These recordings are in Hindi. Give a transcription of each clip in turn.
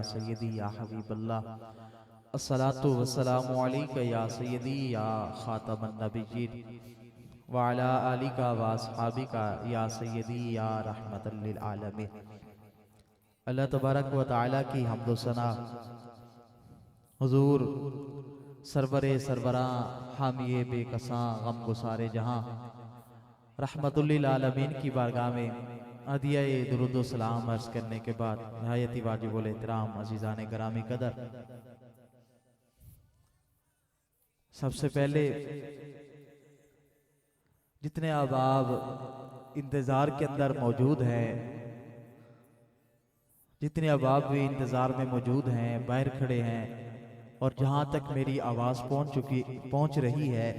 या सय्यदी या हबीबल्लाह, अस्सलातु वस्सलामु अलैका या सय्यदी या खातमन नबिय्यीन व अला आलिका व अस्हाबिका या सय्यदी या रहमतल लिल आलमीन। अल्लाह तबारक व तआला की हम्दो सना हुजूर सरवरे सरवरा हामिए बेकसां गम गुसारे जहां रहमतुल लिल आलमीन की बारगाह में हदिया दुरूद सलाम अर्ज करने के बाद नहायती वाजिबुल एहतराम अजीज़ान गिरामी कदर, सबसे पहले जितने अहबाब इंतज़ार के अंदर मौजूद हैं, जितने अहबाब भी इंतज़ार में मौजूद हैं, बाहर खड़े हैं और जहाँ तक मेरी आवाज़ पहुँच रही है,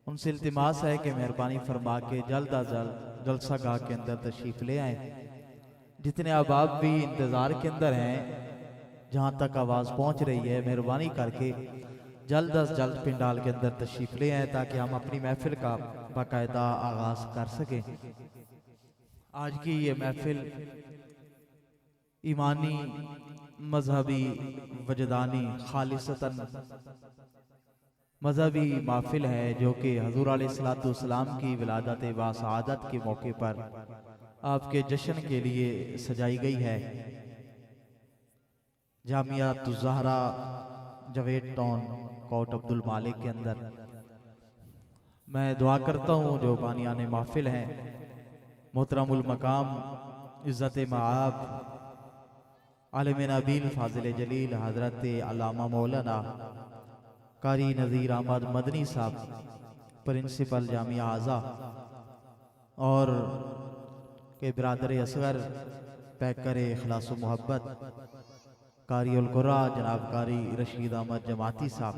उनसे इल्तिमास है कि मेहरबानी फरमा के जल्द अज जल्द जलसा गाह के अंदर तशरीफ़ ले आए। जितने अहबाब भी इंतज़ार के अंदर हैं, जहाँ तक आवाज़ पहुँच रही है, मेहरबानी करके जल्द अज जल्द पिंडाल के अंदर तशरीफ़ ले आए ताकि हम अपनी महफिल का बाकायदा आगाज़ कर सकें। आज की ये महफिल ईमानी, मजहबी, वजदानी, खालिसतन मजहबी महफिल है जो कि हजूर अलैहिस्सलातु वस्सलाम की विलादत व सआदत के मौके पर आपके जश्न के लिए सजाई गई है। जामिया तुज़हरा जवेद टाउन कोट अब्दुल मालिक के अंदर मैं दुआ करता हूँ जो बानियाने महफिल हैं, मोहतरमुल मकाम इज़्ज़त मआब आलिम नबील फाजिल जलील हजरत अल्लामा मौलाना कारी नज़ीर अहमद मदनी साहब, प्रिंसिपल जामिया आज़ा और के बिरादर असगर पैकर इखलास मोहब्बत कारी उल कुर्रा जनाब कारी रशीद अहमद जमाती साहब,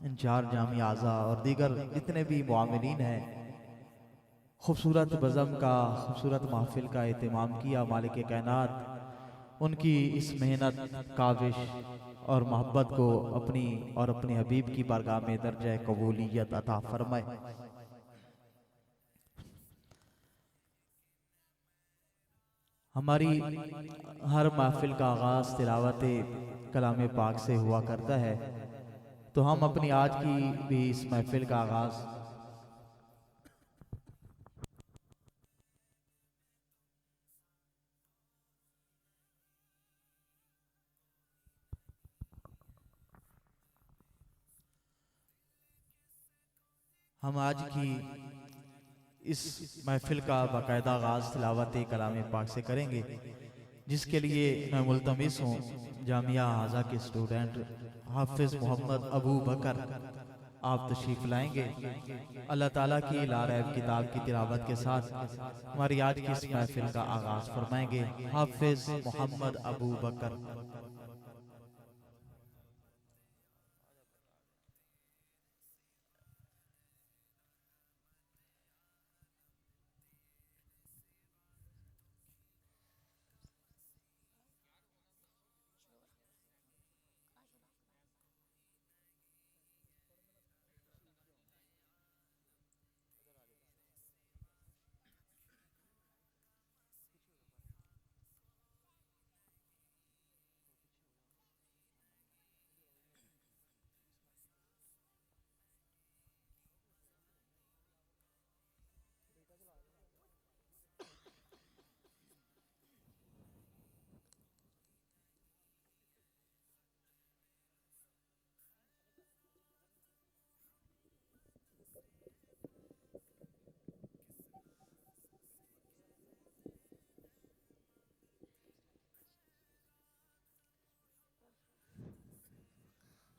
इंचार्ज जामिया आज़ा और दीगर जितने भी मुआमिनीन हैं, खूबसूरत बज़म का, खूबसूरत महफिल का एहतमाम किया। मालिक कायनात उनकी इस मेहनत, काविश और मोहब्बत को अपनी और अपने हबीब की बारगाह में दर्जा कबूलियत अता फरमाए। हमारी हर महफिल का आगाज़ तिलावत कलाम पाक से हुआ करता है, तो हम अपनी आज की भी इस महफिल का आगाज़ इस महफिल का बाकायदा आगाज़ तिलावत कलाम पाक से करेंगे, जिसके लिए मैं मुल्तमिस हूँ जामिया आज़ा के स्टूडेंट हाफिज़ मोहम्मद अबू बकर आप तशरीफ़ लाएंगे। अल्लाह ताला की लारैब किताब की तिलावत के साथ हमारी आज की इस महफिल का आगाज़ फरमाएंगे हाफिज़ मोहम्मद अबू बकर।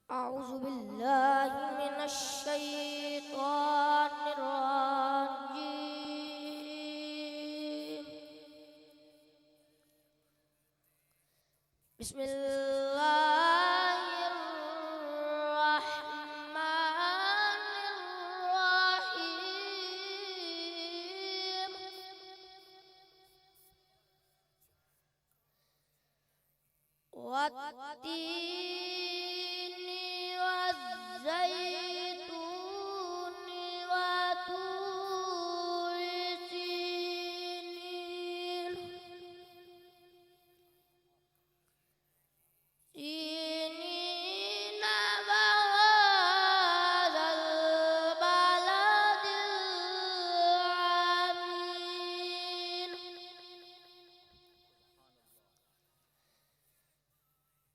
अऊज़ु बिल्लाहि मिनश शैतानिर रजीम। बिस्मिल्लाहिर रहमानिर रहीम। वत्तीनी वज़्ज़ैतूनी वतूरि सीनीन।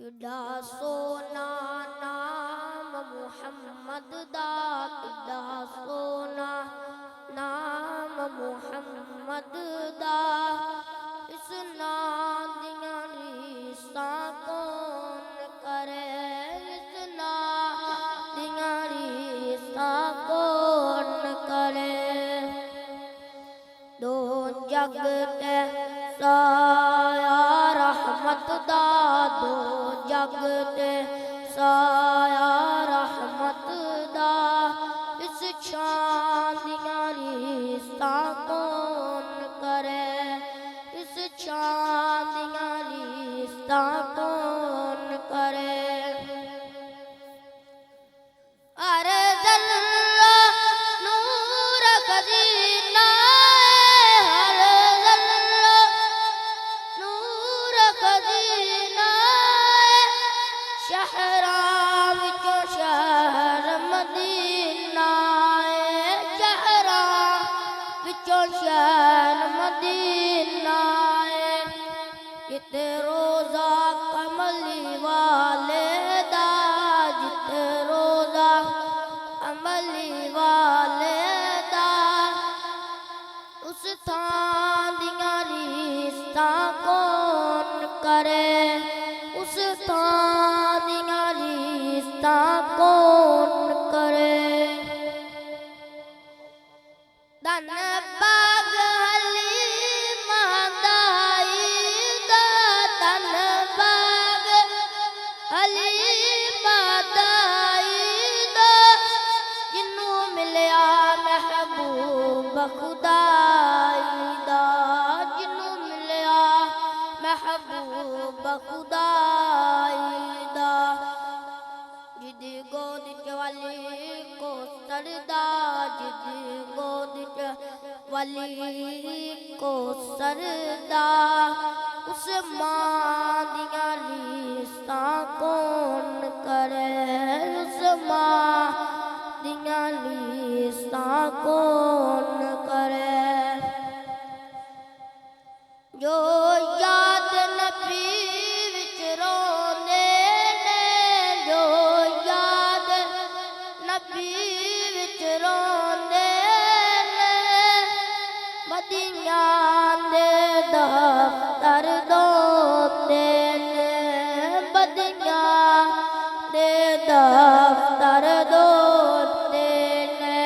इदा सोना नाम मुहम्मद दा इदा सोना नाम मुहम्मद दा इस नाम दियां रीसां कौन करे इस नाम दियां रीसां कौन करे दो जग ते साया रहमत दा दो जग ते साया रहमत दा इस शान दियां रीसां कौन करे इस शान दियां रीसां कौन करे अरे जल्ला नूर खजीना हर जल्ला नूर खजीना खुदाईदा जिन्नू मिलिया महबूब खुदाईदा जिदी गोद च वाली को सरदा जिदी गोद च वाली को सरदा उस मां दिया लीसां कौन करे उस मां दिया लीसां कौन करे जो याद नबी विच रोंदे ने जो याद नबी विच रोंदे ने मदीना दे दफ्तर दोंदे ने मदीना दे दफ्तर दोंदे ने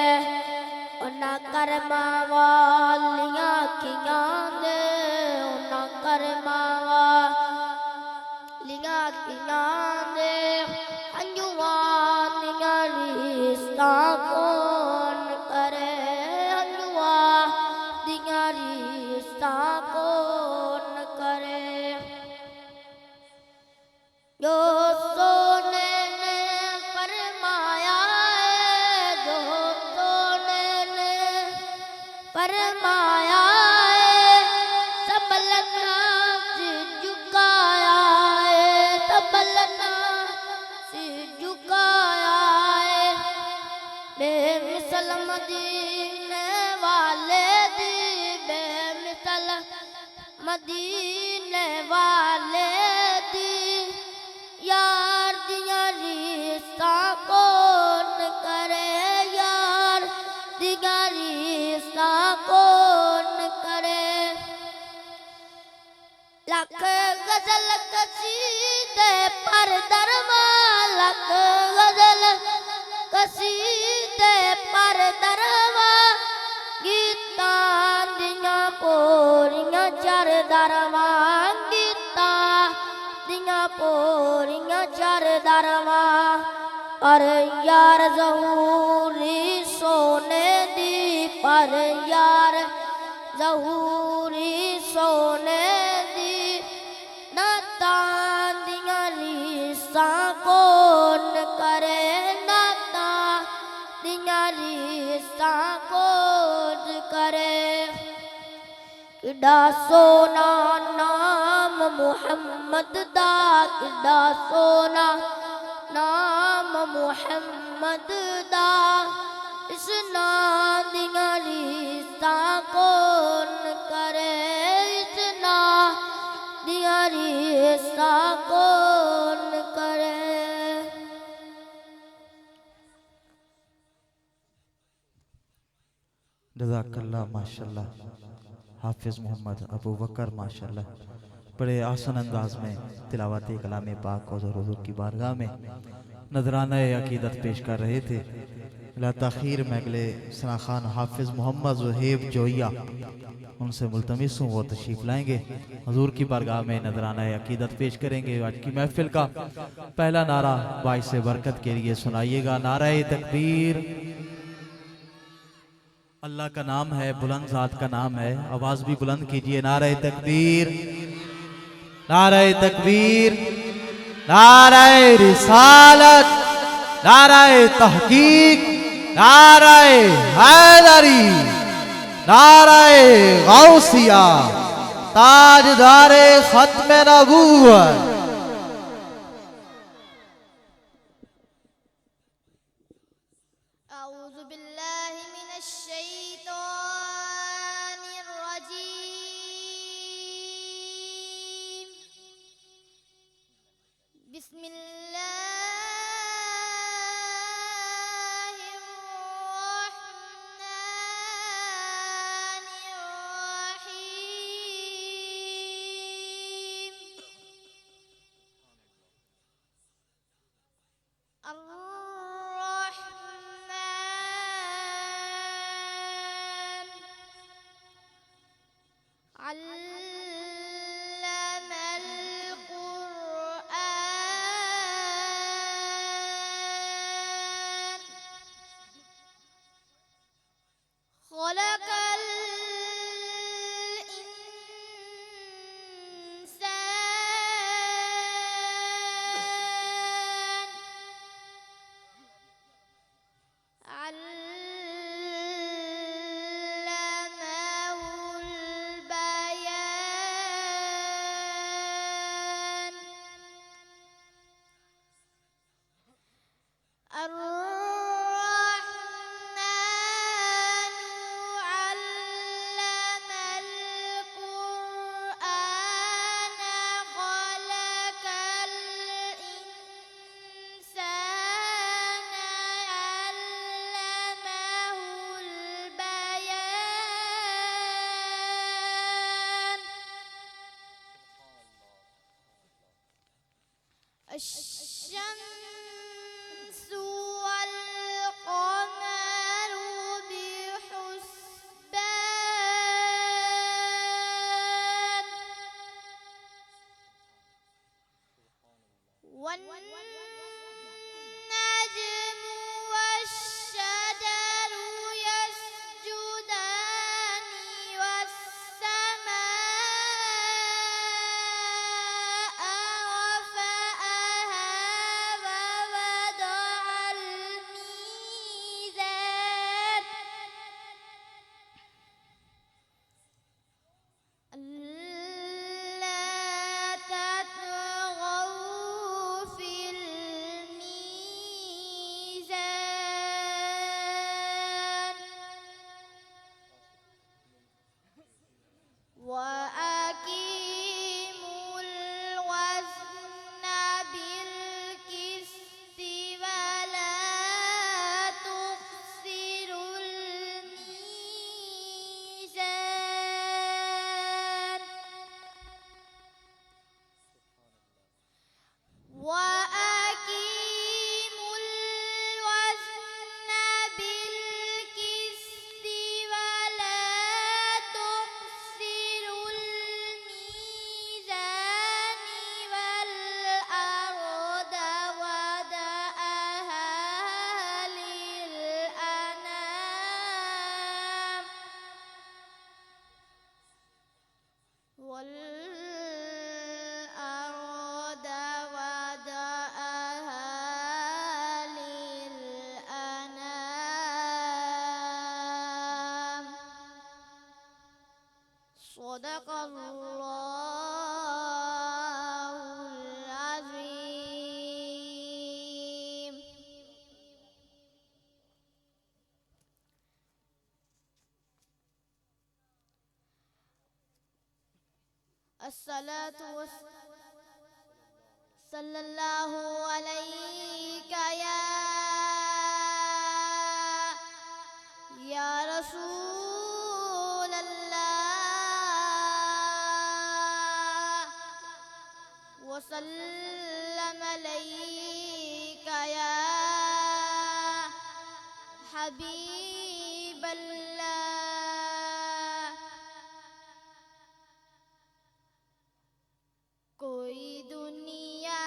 उन्हां करमां वालियां अखियां दे उन्हां करमां वालियां अखियां दे हंझुआं दियां रीसां कौन करे हंझुआं दियां रीसां कौन करे जो सोने ने फरमाया है जो सोने ने फरमाया है सबलना से झुकाया है सबलना से झुकाया है बेमिसल मदीने वाले दी बेमिसल मदीने वाले दी यार दिया रीसां कौन करे यार दिया रीसां कौन करे लख गजल कसीदे पर दरवा लख गजल कसीदे पर दरवा गीतां दियां पोरियां चर दरवा गीतां दियां पोरियां चर दरवा पर यार ज़हूरी सोने दी पर यार ज़हूरी सोने दी नातां दियां रीसां कौन करे नातां दियां रीसां कौन करे किड्डा सोना नाम मुहम्मद दा किड्डा सोना नाम मुहम्मद दा इस नाम दियां रीसां कौन करे इस नाम दियां रीसां कौन करे जज़ाकल्लाह माशाल्लाह हाफिज़ मोहम्मद अबू बकर माशाल्लाह बड़े आसान अंदाज में तिलावत कलाम पाक और हुज़ूर की बारगाह में नजराना अकीदत पेश कर रहे थे। ला तखीर में अगले सना खान हाफिज़ मोहम्मद ज़ुहैब जोइया उनसे मुल्तमिस हूँ वो तशरीफ़ लाएंगे हुज़ूर की बारगाह में नजराना अकीदत पेश करेंगे। आज की महफिल का पहला नारा बाइस बरकत के लिए सुनाइएगा। नारा तकबीर। अल्लाह का नाम है बुलंद ज़ात का नाम है आवाज भी बुलंद कीजिए। नारा तकबीर नारा तकबीर नारा रिसालत नारा तहकीक नारा हैदरी नारा गौसिया ताजदारे खत्म नबूवत। अऊज़ु बिल्लाहि मिनश शैतानिर रजीम बिस्मिल्लाहिर रहमानिर रहीम अर्रहमान अस्सलातु सल्लल्लाहु अलैका या रसूल अल्लाह वसल्लम अलैका या हबीब अल्लाह। कोई दुनिया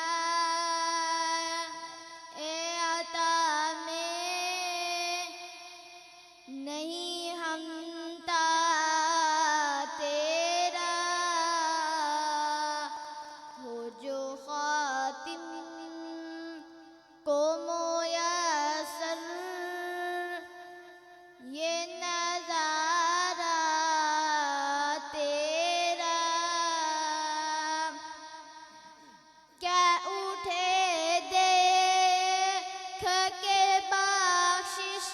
ए आता में नहीं हमता तेरा हो जो खातिम को मोयसर ये नजारा तेरा क्या उठे देख के बख्शिश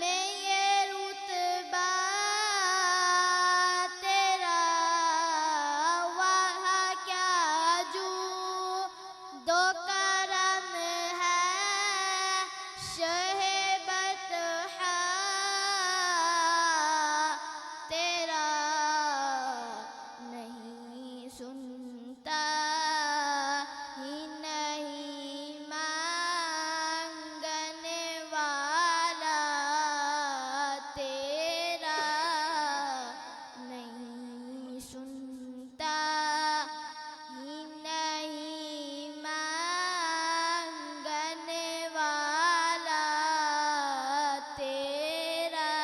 में ये रुतबा तेरा वहाँ क्या जू दो करम है शहे बतहा तेरा नहीं सुनता ही नहीं मांगने वाला तेरा नहीं सुनता ही नहीं मांगने वाला तेरा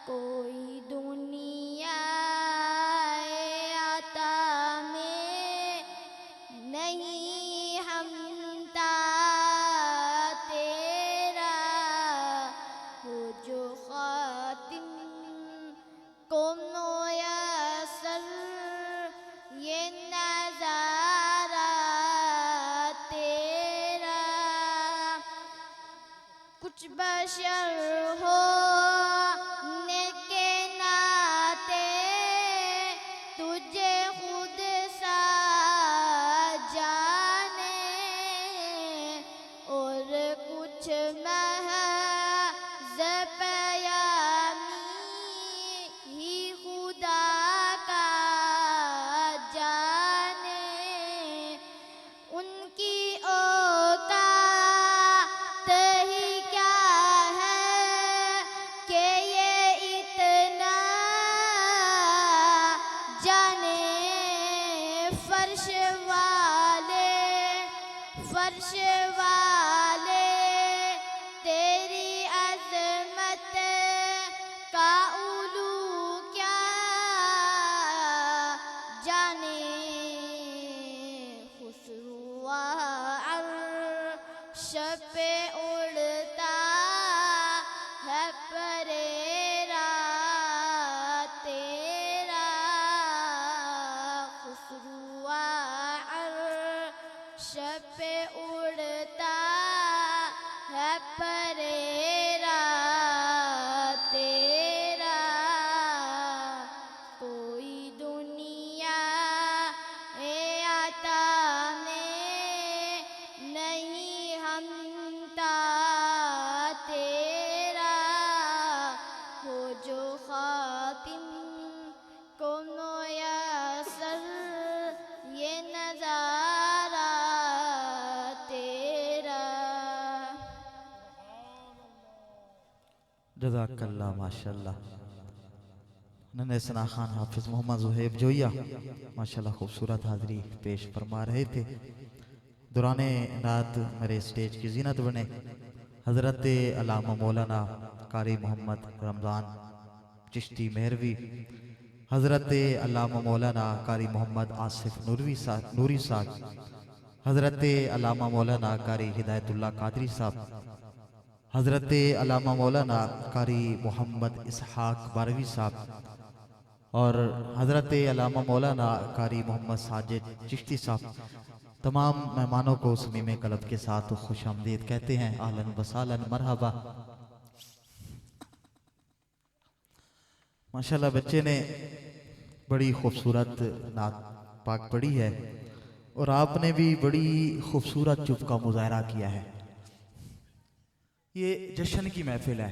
कोई दुनिया आता में नहीं हमता तेरा हो जो खातिम को मोयसर ये नजारा तेरा कुछ बशर हो के नाते तुझे खुद सा जाने और कुछ महज़ प्यामी ही खुदा का जाने उनकी औकात ही क्या है कि ये इतना जाने फर्श वाले तेरी अज़मत का उलू क्या जाने खुसरुआ अर्श पे उड़ता है परेरा तेरा खुसरुआ अर्श पे उड़ता है परेरा तेरा कोई दुनिया ए आता में नहीं हमता तेरा हो जो खातिम को मोयसर ये नजारा तेरा। जज़ाकल्लाह माशाल्लाह। नन्हे सना खान हाफिज मोहम्मद ज़ुहैब जोया माशाल्लाह खूबसूरत हाज़री पेश फरमा रहे थे। दौराने रात मेरे स्टेज की जीनत बने हज़रत अल्लामा मौलाना कारी मोहम्मद रमज़ान चिश्ती मेहरवी, हज़रत अल्लामा मौलाना कारी मोहम्मद आसिफ नूरी साहब, हज़रत अल्लामा मौलाना कारी हिदायतुल्लाह कादरी साहब, हज़रत अल्लामा मौलाना कारी मोहम्मद इसहाक बारवी साहब और हज़रत अल्लामा मौलाना कारी मोहम्मद साजिद चिश्ती साहब। तमाम मेहमानों को समीम कलब के साथ खुश आमदीद कहते हैं। आहलन वसालन मरहबा। माशाल्लाह बच्चे ने बड़ी खूबसूरत नात पाक पढ़ी है और आपने भी बड़ी खूबसूरत चुप का मुजाहरा किया है। ये जश्न की महफिल है,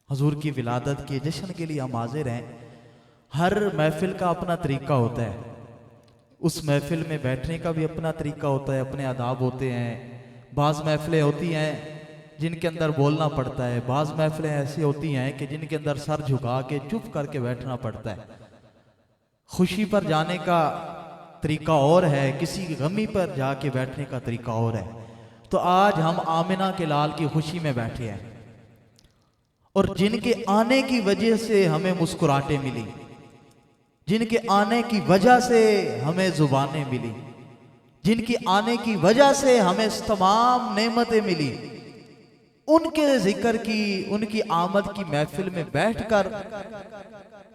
हजूर की विलादत के जश्न के लिए हम हाजिर हैं। हर महफिल का अपना तरीका होता है, उस महफिल में बैठने का भी अपना तरीका होता है, अपने आदाब होते हैं। बाज़ महफिलें होती हैं जिनके अंदर बोलना पड़ता है, बाज़ महफिलें ऐसी होती हैं कि जिनके अंदर सर झुका के चुप करके बैठना पड़ता है। खुशी पर जाने का तरीका और है, किसी की गमी पर जाके बैठने का तरीका और है। तो आज हम आमिना के लाल की खुशी में बैठे हैं और जिनके आने की वजह से हमें मुस्कुराहटें मिली, जिनके आने की वजह से हमें जुबानें मिली, जिनकी आने की वजह से हमें तमाम नेमतें मिली, उनके जिक्र की, उनकी आमद की महफिल में बैठकर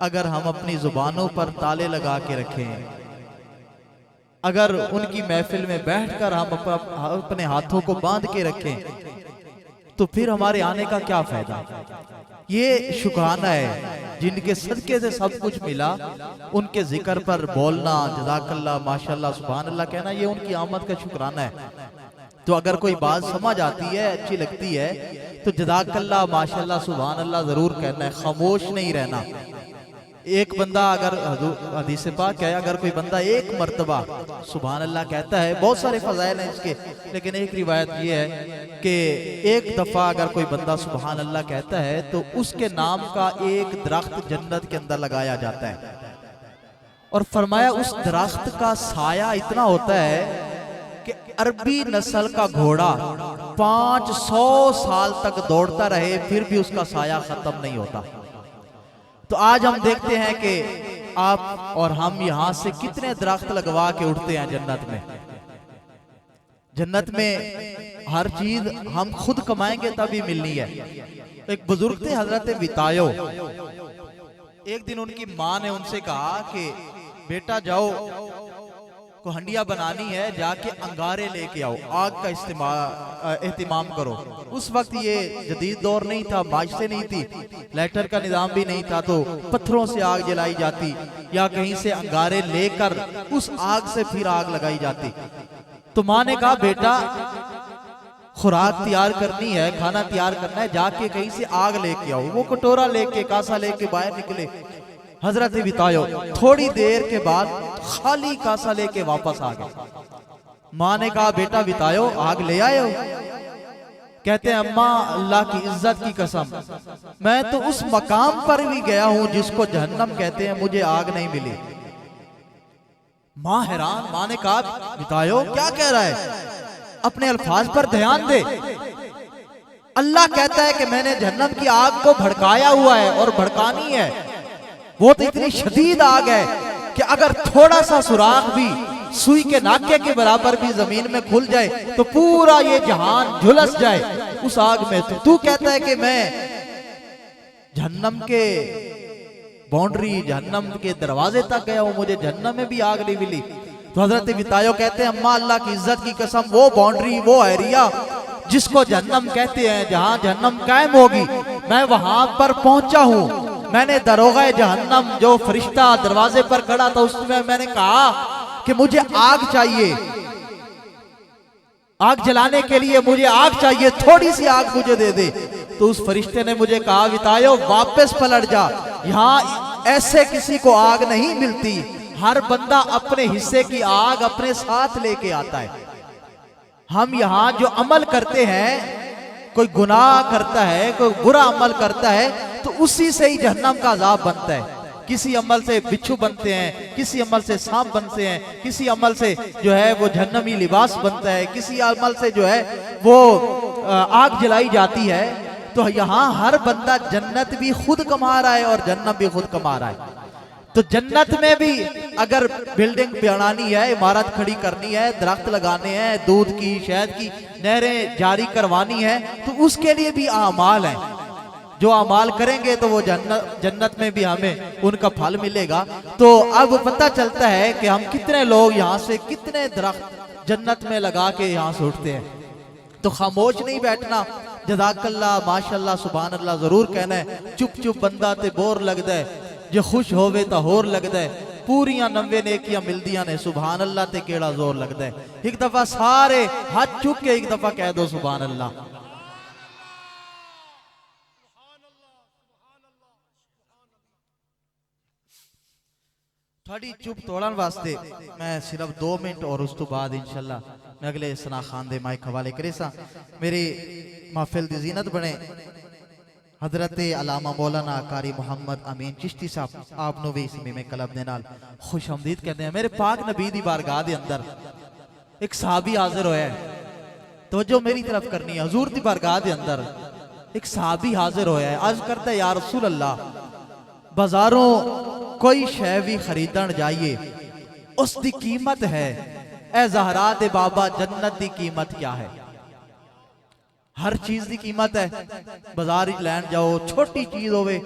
अगर हम अपनी जुबानों पर ताले लगा के रखें, अगर उनकी महफिल में बैठकर हम अपने हाथों को बांध के रखें, तो फिर हमारे आने का क्या फायदा। ये शुक्राना है, जिनके सदके से सब कुछ मिला, उनके जिक्र पर बोलना, जज़ाकल्लाह, माशाल्लाह, सुभान अल्लाह कहना, ये उनकी आमद का शुक्राना है। तो अगर कोई बात समझ आती है, अच्छी लगती है, तो जज़ाकल्लाह, माशाल्लाह, सुभान अल्लाह जरूर कहना है, खामोश नहीं रहना। एक बंदा अगर हदीस पाक है, अगर कोई बंदा एक मर्तबा सुभान अल्लाह कहता है, बहुत सारे फजाइल हैं इसके, लेकिन एक रिवायत ये है कि एक दफा अगर कोई बंदा सुभान अल्लाह कहता है तो उसके नाम का एक दरख्त जन्नत के अंदर लगाया जाता है। और फरमाया उस दरख्त का साया इतना होता है कि अरबी नस्ल का घोड़ा 500 साल तक दौड़ता रहे फिर भी उसका साया खत्म नहीं होता। तो आज हम देखते हैं कि आप और हम यहां से कितने दरख्त लगवा के उठते हैं जन्नत में। जन्नत में हर चीज हम खुद कमाएंगे तभी मिलनी है। एक बुजुर्ग थे हजरत वितायो, एक दिन उनकी माँ ने उनसे कहा कि बेटा जाओ, को हंडिया बनानी है, जाके अंगारे लेके आओ, आग का एहतिमाम करो। उस वक्त ये जदीद दौर नहीं था, माशरे नहीं थी, लाइटर का निजाम भी नहीं था, तो पत्थरों से आग जलाई जाती या कहीं से अंगारे लेकर उस आग से फिर आग लगाई जाती। तो माँ ने कहा बेटा खुराक तैयार करनी है, खाना तैयार करना है, जाके कहीं से आग लेके आओ। वो कटोरा लेके, कासा लेके बाहर निकले। हजरत बितायो थोड़ी देर के बाद खाली कासा लेके वापस आ गए। माँ ने कहा बेटा बितायो आग ले आए हो? कहते हैं अम्मा अल्लाह की इज्जत की कसम, मैं तो उस मकाम पर भी गया हूं जिसको जहन्नम कहते हैं, मुझे आग नहीं मिली। माँ हैरान। माँ ने कहा बितायो क्या कह रहा है, अपने अल्फाज पर ध्यान दे। अल्लाह कहता है कि मैंने जहन्नम की आग को भड़काया हुआ है और भड़कानी है। वो तो इतनी शदीद आग है कि अगर थोड़ा सा सुराख भी सुई के नाके के बराबर भी जमीन में खुल जाए तो पूरा ये जहान झुलस जाए उस आग में। तो तू कहता है कि मैं जहन्नम के बाउंड्री, जहन्नम के दरवाजे तक गया हूं, मुझे जहन्नम में भी आग नहीं मिली। तो हजरत बितायो कहते हैं अम्मा अल्लाह की इज्जत की कसम, वो बाउंड्री, वो एरिया जिसको जहन्नम कहते हैं, जहां जहन्नम कायम होगी, मैं वहां पर पहुंचा हूं। मैंने दरोगा जहन्नम जो फरिश्ता दरवाजे पर खड़ा था उसमें मैंने कहा कि मुझे आग चाहिए, आग जलाने के लिए मुझे आग चाहिए, थोड़ी सी आग मुझे दे दे। तो उस फरिश्ते ने मुझे कहा बितायो वापस पलट जा, यहाँ ऐसे किसी को आग नहीं मिलती, हर बंदा अपने हिस्से की आग अपने साथ लेके आता है। हम यहाँ जो अमल करते हैं, कोई गुनाह करता है, कोई बुरा अमल करता है, तो उसी से ही जहन्नम का अजाब बनता है। किसी अमल से बिच्छू बनते हैं, किसी अमल से सांप बनते हैं, किसी अमल से जो है वो जहन्नमी लिबास बनता है, किसी अमल से जो है वो आग जलाई जाती है। तो यहाँ हर बंदा जन्नत भी खुद कमा रहा है और जन्नत भी खुद कमा रहा है। तो जन्नत में भी अगर बिल्डिंग बनानी है, इमारत खड़ी करनी है, दरख्त लगाने हैं, दूध की, शहद की नहरें जारी करवानी है, तो उसके लिए भी आमाल है। जो अमाल करेंगे तो वो जन्नत में भी हमें उनका फल मिलेगा। तो अब पता चलता है कि हम कितने लोग यहाँ से कितने दरख्त जन्नत में लगा के यहाँ से उठते हैं। तो खामोश नहीं बैठना, जज़ाकल्लाह, माशाल्लाह, सुभान अल्लाह जरूर कहना है। चुप चुप बंदा ते बोर लगता है, जो खुश होवे तो होर लगता है, पूरियां 90 नेकियां मिलदियां ने, सुभान अल्लाह ते केड़ा जोर लगता है। एक दफा सारे हाथ चुक के एक दफा कह दो सुभान अल्लाह। थोड़ी चुप तोड़न वास्ते मैं सिर्फ 2 मिनट और उस तो बाद इंशाल्लाह मैं अगले सना खान दे माइक हवाले करे सा। मेरी महफिल दी जीनत बने हजरत अलामा मौलाना कारी मोहम्मद अमीन चिश्ती साहब आप नु भी इसमें में कलब दे नाल खुश आमदीद कहते हैं। मेरे पाक नबी दी बारगाह दे अंदर एक सहाबी हाजिर होया है, तवज्जो मेरी तरफ करनी है। हुजूर दी बारगाह दे अंदर एक सहाबी हाजिर होया है, अर्ज करता है या रसूल अल्लाह बाजारों कोई शय भी खरीदन जाइए उसकी कीमत है, ए ज़हरा दे बाबा जन्नत की कीमत क्या है? हर चीज की कीमत है। बाजार लैन जाओ छोटी चीज होवे,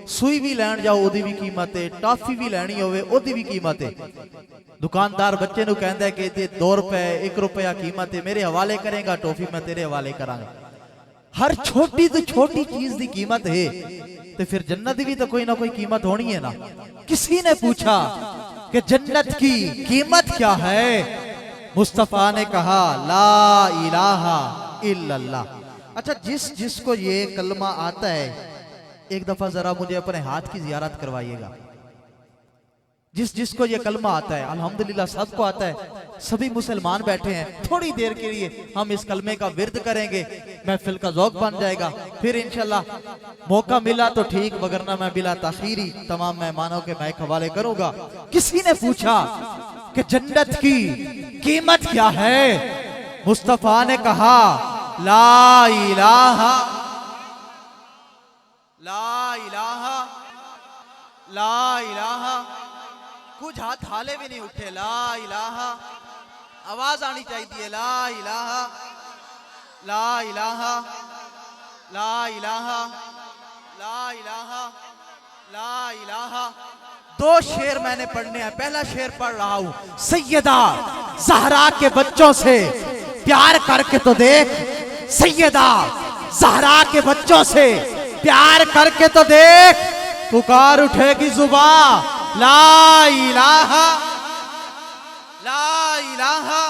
सुई भी लैन जाओ ओदी भी कीमत है, टॉफी भी लैनी होवे ओदी भी कीमत है। दुकानदार बच्चे नु कहंदा है कि 2 रुपए 1 रुपया कीमत है, मेरे हवाले करेगा टॉफी मैं तेरे हवाले करांगा। हर छोटी तो छोटी चीज की कीमत है, तो फिर जन्नत की भी तो कोई ना कोई कीमत होनी है ना। किसी ने पूछा कि जन्नत की कीमत क्या है? मुस्तफा ने कहा ला इलाहा इल्लल्लाह। अच्छा, जिसको ये कलमा आता है एक दफा जरा मुझे अपने हाथ की जियारत करवाइएगा। जिसको ये कलमा आता है, अल्हम्दुलिल्लाह सबको आता है, सभी मुसलमान बैठे हैं। थोड़ी देर के लिए हम इस कलमे का विर्द करेंगे, महफिल का ज़ौक़ बन जाएगा। फिर इंशाल्लाह मौका मिला तो ठीक, वगरना मैं बिला ताखीरी तमाम मेहमानों के माइक हवाले करूंगा। किसी ने पूछा कि जन्नत की कीमत क्या है? मुस्तफा ने कहा ला इलाहा ला इलाहा ला इलाहा। कुछ हाथ हाले भी नहीं उठे। ला इलाहा, आवाज आनी चाहिए। ला इलाहा ला इलाहा ला इलाहा ला इलाहा ला इलाहा। 2 शेर मैंने पढ़ने हैं। पहला शेर पढ़ रहा हूं, सैयदा ज़हरा के बच्चों से प्यार करके तो देख, सैयदा ज़हरा के बच्चों से प्यार करके तो देख, पुकार उठेगी जुबान ला इलाहा ला इलाहा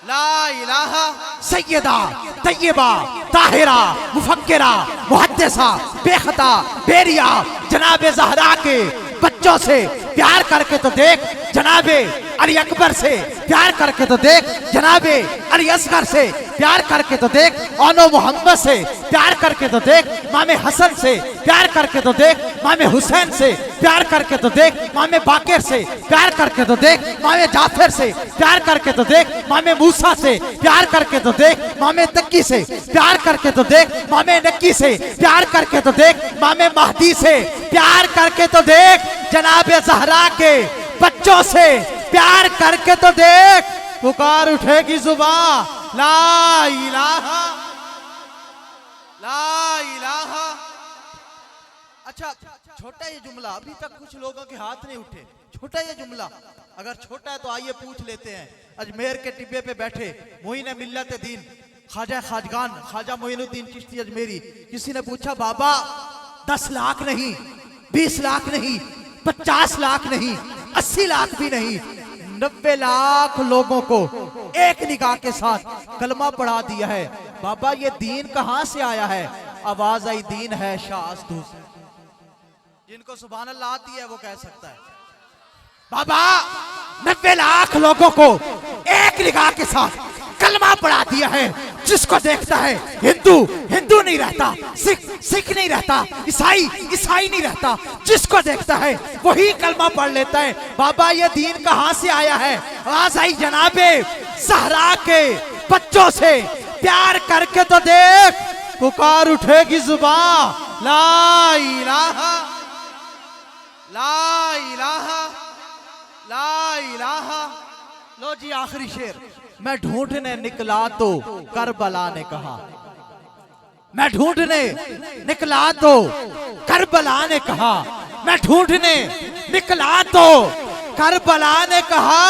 ला इलाहा। सैयदा तैयबा ताहिरा मुफक्किरा मुहद्दिसा बेखता बेरिया जनाबे ज़हरा के बच्चों से प्यार करके तो देख, जनाबे अली अकबर से प्यार करके तो देख, जनाबे अली असगर से प्यार करके तो देख, ओनो मोहम्मद से प्यार करके तो देख, मामे हसन से प्यार करके तो देख, मामे हुसैन से प्यार करके तो देख, मामे बाकिर से प्यार करके तो देख, मामे जाफर से प्यार करके तो देख, मामे मूसा से प्यार करके तो देख, मामे तक्की से प्यार करके तो देख, मामे नक्की से प्यार करके तो देख, मामे महदी से प्यार करके तो देख, जनाबे ज़हरा के बच्चों से प्यार करके तो देख, पुकार उठेगी जुबान ला इलाहा ला इलाहा। अच्छा, छोटा ये जुमला, अभी तक कुछ लोगों के हाथ नहीं उठे। छोटा ये जुमला, अगर छोटा है तो आइए पूछ लेते हैं। अजमेर के टिब्बे पे बैठे मोइन मिल्लत दीन ख्वाजा खाजगान ख्वाजा मोइनुद्दीन चिश्ती अजमेरी, किसी ने पूछा बाबा 10 लाख नहीं, 20 लाख नहीं, 50 लाख नहीं, 80 लाख भी नहीं, 90 लाख लोगों को एक निगाह के साथ कलमा पढ़ा दिया है। बाबा ये दीन कहां से आया है? आवाज आई दीन है शास्तु से। जिनको सुभान अल्लाह आती है वो कह सकता है। बाबा 90 लाख लोगों को एक निगाह के साथ कलमा पढ़ा दिया है। जिसको देखता है हिंदू हिंदू नहीं रहता, सिख सिख नहीं रहता, ईसाई ईसाई नहीं रहता, जिसको देखता है वही कलमा पढ़ लेता है। बाबा ये दीन कहां से आया है? आवाज आई जनाबे ज़हरा के बच्चों से प्यार करके तो देख, पुकार उठेगी जुबान ला इलाहा ला इलाहा ला इलाहा। लो जी आखिरी शेर। मैं ढूंढने निकला तो करबला ने कहा, मैं ढूंढने निकला तो करबला ने कहा, मैं ढूंढने निकला तो करबला ने कहा,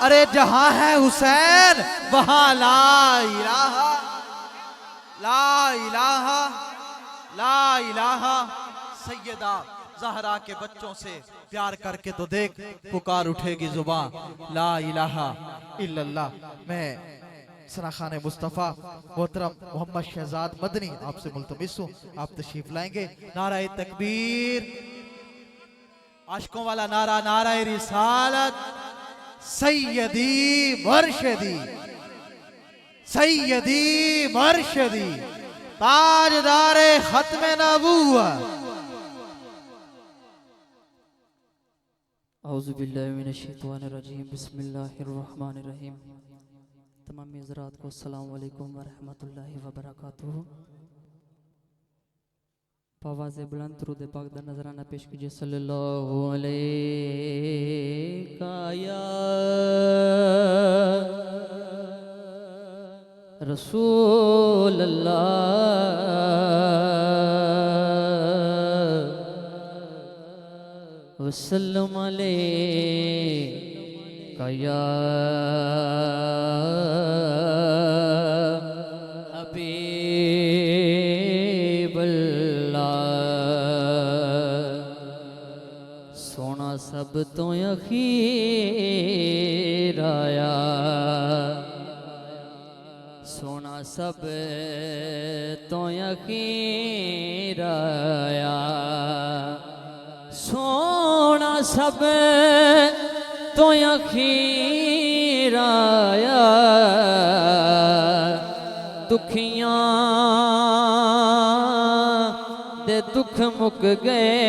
अरे जहां है हुसैन वहां ला इलाहा ला इलाहा ला इलाहा। सैयदा ज़हरा के बच्चों से प्यार करके तो देख, पुकार उठेगी जुबान ला इलाहा इल्लल्लाह। मैं सना खान मुस्तफ़ा मोहतरम मोहम्मद शहजाद मदनी आपसे मुल्तमिस हूँ, आप तशरीफ लाएंगे। नाराए तकबीर, आशिकों वाला नारा, नाराए रिसालत, सैयदी मुर्शिदी, सैयदी मुर्शिदी, ताजदारे खत्म नबूवत। औज़ुबिल्लाहिमिनश्शैतानिर्रजीम, बिस्मिल्लाहिर्रहमानिर्रहीम। तमाम हज़रात को अस्सलाम वालेकुम व रहमतुल्लाहि व बरकातुहू। आवाज़े बुलंद दुरूद पाक दा नजराना पेश कीजिए। सल्लल्लाहु अलैहि या रसूल अल्लाह वसल्लम अलैका या सोना सब तो अखीर आया, सोना सब तो अखीर आया, सोना सब तो अखीर आया। दुखियां दे दुख मुक गए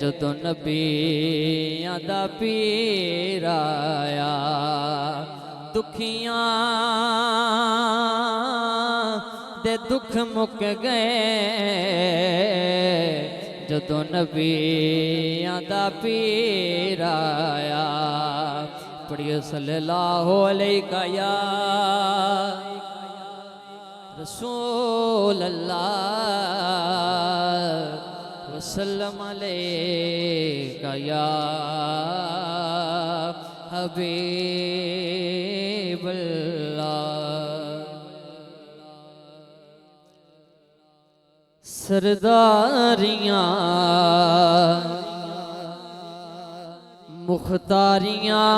जदों नबियां दा पीर आया। दुखियां दे दुख मुक गए जदों नबियां दा पीर आया। पढ़िए सल्लल्लाहु अलैका या रसूल अल्लाह वसल्लम अलैका या हबीब अल्लाह। सरदारियां मुख्तारियां,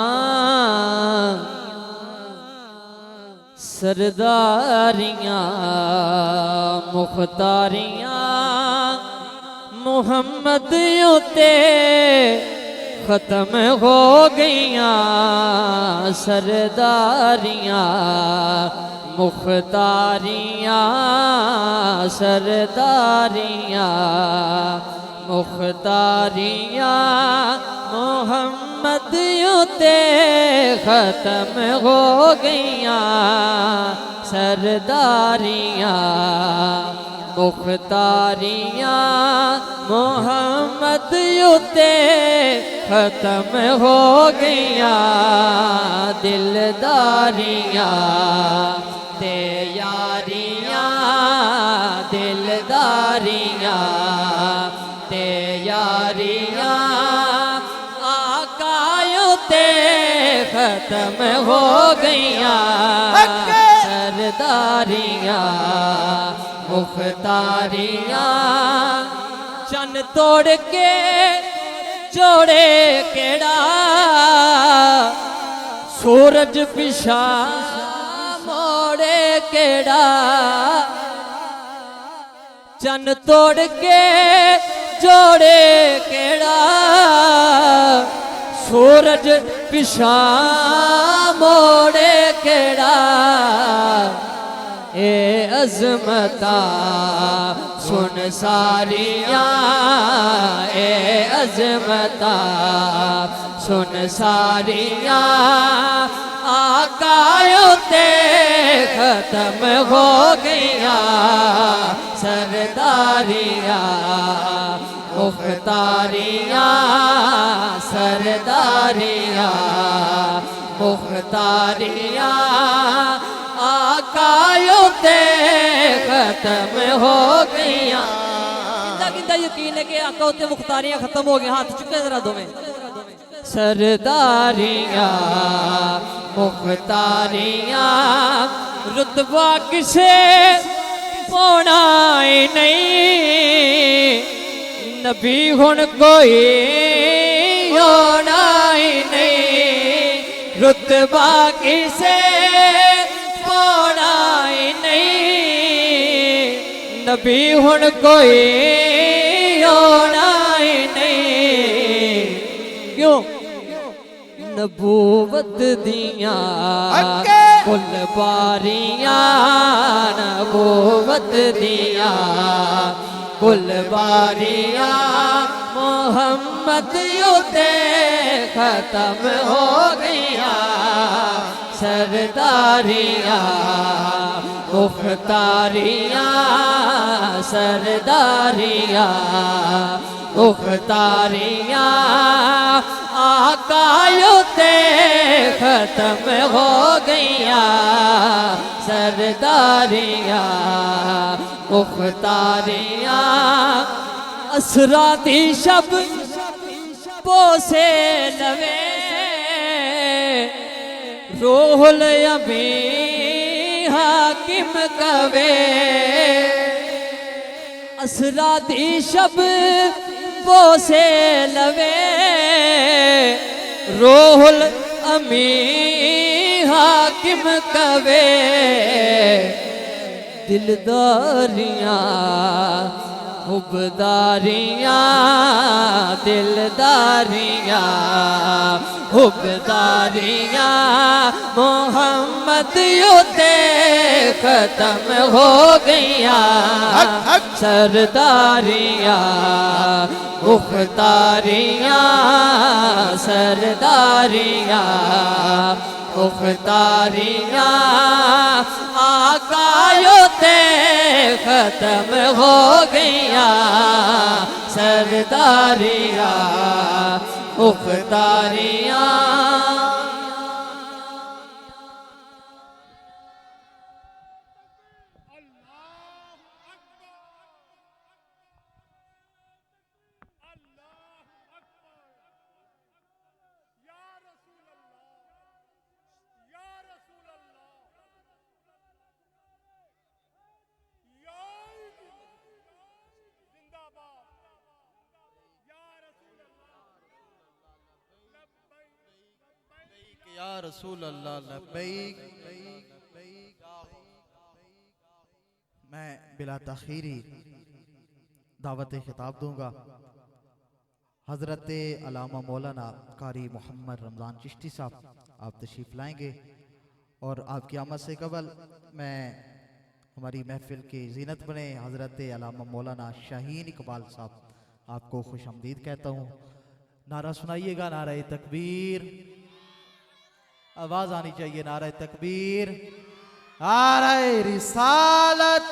सरदारियां मुख्तारियां मुहम्मद उते खत्म हो गईयां। सरदारियां मुख्तारियां, सरदारियां मुख्तारियां मोहम्मद उते खत्म हो गईयां। सरदारियां मुख्तारियां मोहम्मद उते खत्म हो गईयां। दिलदारियां ते यारियां, दिलदारियां ते यारियां खत्म हो गईयां। सरदारियां मुख्तारियां चन तोड़ के जोड़े केड़ा, सूरज पिछा मोड़े केड़ा। चन तोड़ के जोड़े केड़ा, सूरज पिछा मोड़े केड़ा। ए अज़मता सुन सारियां, ए अज़मता सुन सारियां आकायों ते खत्म हो गईयां। सरदारियां मुख्तारियां, सरदारियां मुख्तारियां आकायों ते खत्म हो गईयां। किंदा यकीन है कि आका उत्ते मुख्तारियां खत्म हो गई? हाथ चुके जरा दो में। सरदारियां मुख्तारियां रुतबा किसे पौना नहीं नबी हुण कोई होना ही नहीं रुतबा किसे पौना ही नहीं नबी हुण कोई होना ही नहीं क्यों नबूवत दियां कुल बारियां नबूवत दियां कुल बारियां मोहम्मद युते खत्म हो गया सरदारियां मुख्तारियां सरदारियां मुख्तारियां आका युते खत्म हो गया सरदारियां मुख्तारियां असरा दी शब पोसे लवे रोहल अभी हाकिम कवे असरा दी शब पोसे लवे रोहल अमी हाकिम कवे दिलदारियां हुबदारियां दिलदारियां हुबदारियां मोहम्मद युते खत्म हो गया सरदारियां मुख्तारियां सरदारियां मुख्तारियां आका युते खत्म हो गया सरदारियां मुख्तारियां या रसूल अल्लाह लब्बैक। मैं बिला तखीरी दावत खिताब दूंगा। हजरत अल्लामा मौलाना कारी मोहम्मद रमज़ान चिश्ती साहब आप तशरीफ़ लाएंगे और आपकी आमद से कबल मैं हमारी महफिल की जीनत बने हजरत अल्लामा मौलाना शाहीन इकबाल साहब आपको खुश आमदीद कहता हूँ। नारा सुनाइएगा, नारा तकबीर, आवाज आनी चाहिए, नारा तकबीर, नारा रिसालत,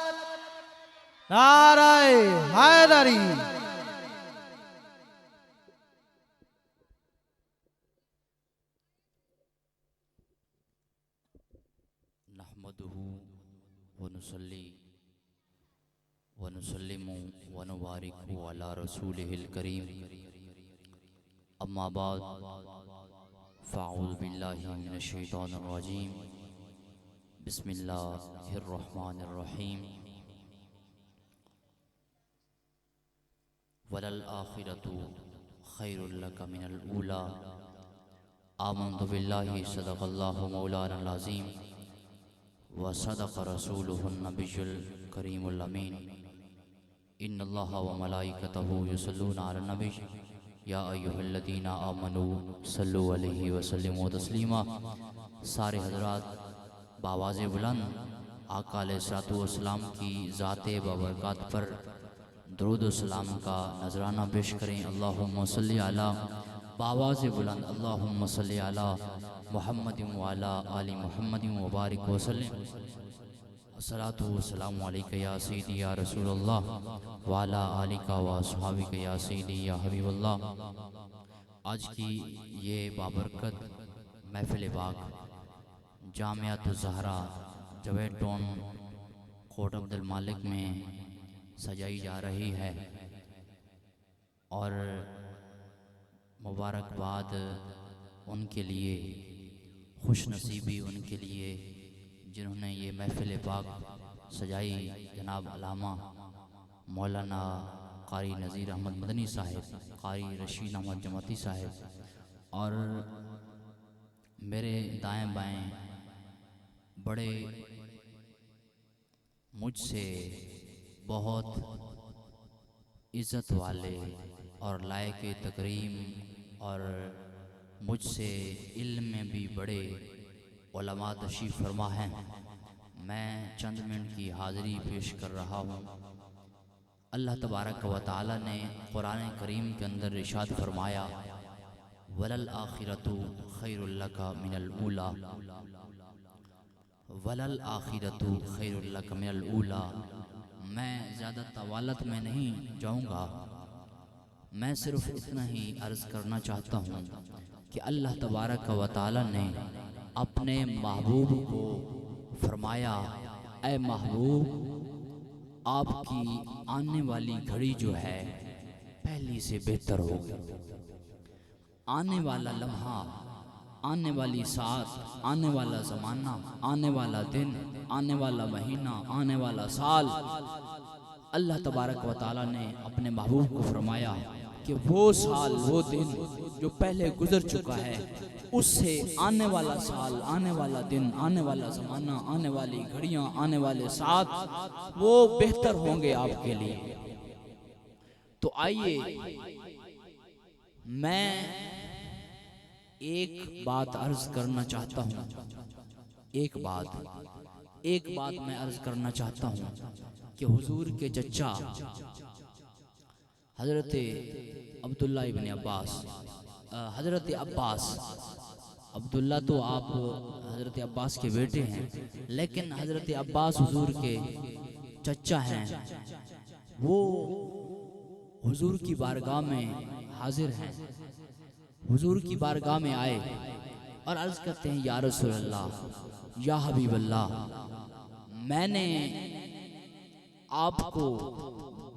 नारा हैदरी। नहमदुहु व नुसल्ली व नुसल्लिमु व नुबारिकु अला रसूलिहिल करीम। अम्मा बाद फ़अऊज़ु बिल्लाहि मिनश शैतानिर रजीम। बिस्मिल्लाहिर रहमानिर रहीम। वलल आखिरतु खैरुल लका मिनल ऊला। आमन्तु बिल्लाहि सदक़ल्लाहु मौलानल अज़ीम व सदक़ रसूलुहुन नबियुल करीमुल अमीन। इन्नल्लाहा व मलाइकतहु युसल्लूना अलन नबी या अय्युहल्लज़ीना आमनू सल्लु अलैहि व सल्लिमू तस्लीमा। सारे हज़रात बावाज़े बुलंद आका अलैहिस्सलातु वस्सलाम की ज़ाते बबरकात पर दुरूद व सलाम का नजराना पेश करें। अल्लाहुम्मा सल्ली अला बावाज़े बुलंद अल्लाहुम्मा सल्ली अला मुहम्मदिन व अला आलि मुहम्मदिन व बारिक व सल्लिम। अस्सलातु वस्सलामु अलैका या सय्यदी या रसूलल्लाह व अला आलिका व अस्हाबिका या सय्यदी या हबीबल्लाह। आज की ये बाबरकत महफिल बाग जामियातुल ज़हरा जवेद टाउन कोट अब्दुल मालिक में सजाई जा रही है और मुबारकबाद उनके लिए, खुश नसीबी उनके लिए जिन्होंने ये महफिल पाक सजाई जनाब अलामा मौलाना कारी नज़ीर अहमद मदनी साहिब, कारी रशीद अहमद जमाती साहिब, और मेरे दाएं बाएं बड़े मुझसे बहुत इज़्ज़त वाले और लायक तकरीम और मुझसे इल्म में भी बड़े उलमा तशरीफ़ फरमा हैं। मैं चंद मिनट की हाज़िरी पेश कर रहा हूँ। अल्लाह तबारक व तआला ने कुरान करीम के अंदर इरशाद फरमाया, वलल आखिरतु खैरुल लका मिनल ऊला, वलल आखिरतु खैरुल लका मिनल ऊला। मैं ज़्यादा तवालत में नहीं जाऊँगा, मैं सिर्फ़ इतना ही अर्ज़ करना चाहता हूँ कि अल्लाह तबारक व तआला ने अपने महबूब को फरमाया, ऐ महबूब आपकी आने वाली घड़ी जो है पहली से बेहतर होगी। आने वाला लम्हा, आने वाली साथ, आने वाला ज़माना, आने वाला दिन, आने वाला महीना, आने वाला साल, अल्लाह तबारक व तआला ने अपने महबूब को फरमाया कि वो साल, वो दिन जो पहले गुजर चुका है, उससे आने वाला साल, आने वाला दिन, आने वाला ज़माना, आने वाली घड़ियाँ, आने वाले साथ, वो बेहतर होंगे आपके लिए। तो आइए मैं एक बात अर्ज करना चाहता हूँ, एक बात मैं अर्ज करना चाहता हूँ कि हुजूर के चचा हजरत अब्दुल्ला इब्न अब्बास, हजरत अब्बास, अब्दुल्ला तो आप हजरत अब्बास के बेटे हैं, लेकिन हजरत अब्बास हुजूर के चचा हैं। वो हुजूर की बारगाह में हाजिर हैं, हुजूर की बारगाह में आए और अर्ज करते हैं, या रसूल अल्लाह, या हबीब अल्लाह, मैंने आपको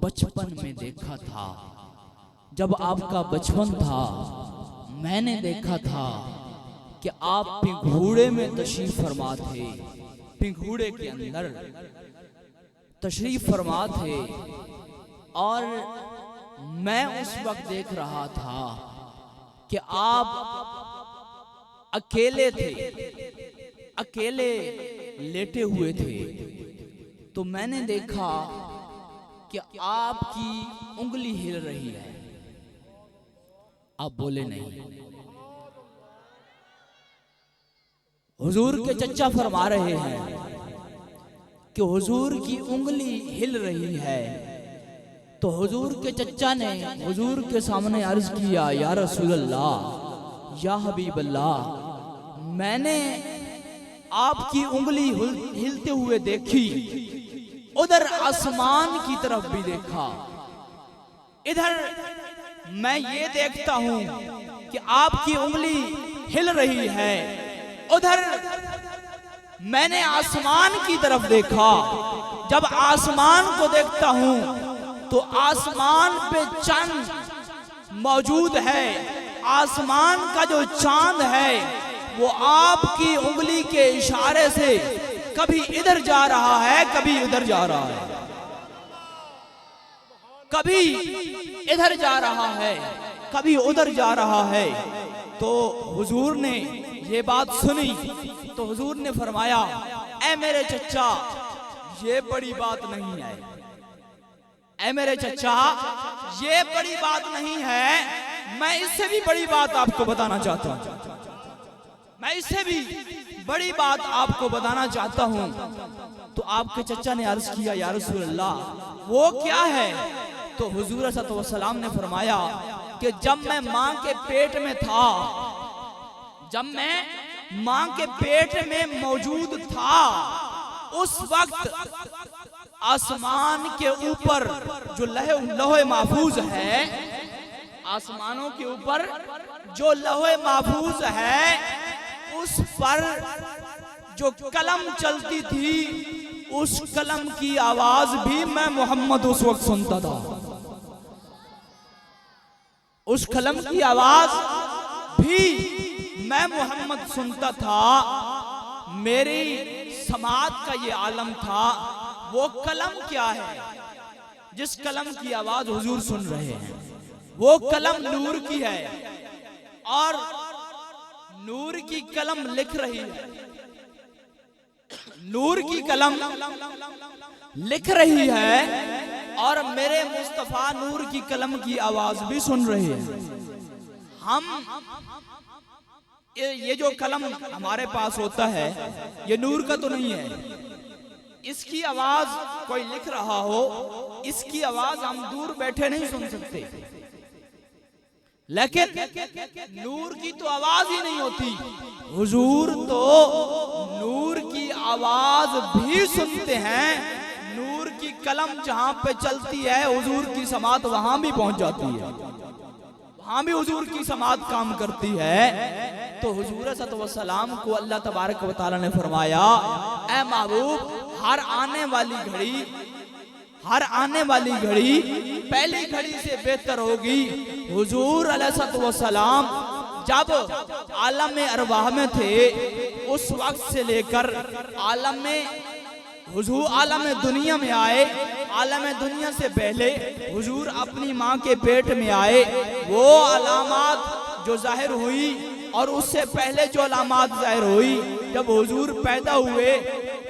बचपन में देखा था। जब आपका बचपन था मैंने देखा था कि आप पिंघूड़े में तशरीफ फरमा थे, पिंघूड़े के अंदर तशरीफ फरमा थे, और मैं उस वक्त देख रहा था कि आप अकेले थे, अकेले लेटे हुए थे। तो मैंने देखा कि आपकी उंगली हिल रही है। आप बोले नहीं। हुजूर के चचा फरमा रहे हैं कि हुजूर की उंगली हिल रही है। तो हुजूर के चचा ने हुजूर के सामने अर्ज किया, या रसूल अल्लाह, या हबीब अल्लाह, मैंने आपकी उंगली हिलते हुए देखी, उधर आसमान की तरफ भी देखा, इधर मैं ये देखता हूं कि आपकी उंगली हिल रही है, उधर मैंने आसमान की तरफ देखा। जब आसमान को देखता हूं तो आसमान पे चांद मौजूद है, आसमान का जो चांद है वो आपकी उंगली के इशारे से कभी इधर जा रहा है, कभी उधर जा रहा है, कभी इधर जा रहा है, कभी उधर जा रहा है। तो हुजूर ने ये बात सुनी तो हुजूर ने फरमाया, ऐ मेरे चचा, ये बड़ी बात नहीं है, ऐ मेरे चचा, ये बड़ी बात नहीं है, मैं इससे भी बड़ी बात आपको बताना चाहता हूं, मैं इससे भी बड़ी बात आपको बताना चाहता हूं। तो आपके चचा ने अर्ज किया, या रसूल अल्लाह, वो क्या है? तो हुजूर सल्लल्लाहु अलैहि वसल्लम ने फरमाया कि जब मैं माँ के पेट में था, जब मैं माँ के पेट में मौजूद था, उस वक्त आसमान के ऊपर जो लौहे महफूज है, आसमानों के ऊपर जो लौहे महफूज है, उस पर जो कलम चलती थी, उस कलम की आवाज भी मैं मोहम्मद उस वक्त सुनता था। उस कलम की आवाज भी मैं मोहम्मद सुनता था। मेरी समात का ये आलम था, वो कलम क्या है जिस कलम की आवाज हुजूर सुन रहे हैं? वो कलम नूर की है और नूर की कलम लिख रही है, नूर की कलम लिख रही है और मेरे मुस्तफा नूर की कलम की आवाज भी सुन रही है। हम ये जो कलम हमारे पास होता है ये नूर का तो नहीं है, इसकी आवाज कोई लिख रहा हो, इसकी आवाज हम दूर बैठे नहीं सुन सकते, लेकिन नूर की तो आवाज ही नहीं होती, हुजूर तो नूर की आवाज भी सुनते हैं। नूर की कलम जहां पे चलती है हुजूर की समात वहां भी पहुंच जाती है, वहां भी हुजूर की समात काम करती है। तो हुजूर सल्लल्लाहु को अल्लाह तबारक व तआला ने फरमाया, ऐ महबूब, हर आने वाली घड़ी पहली घड़ी से बेहतर होगी। हुजूर अलैहिस्सलाम जब आलम अरवाह में थे उस वक्त से लेकर हुजूर आलम दुनिया में आए, आलम दुनिया से पहले हुजूर अपनी माँ के पेट में आए, वो अलामात जो जाहिर हुई और उससे पहले जो अलामात जाहिर हुई, जब हुजूर पैदा हुए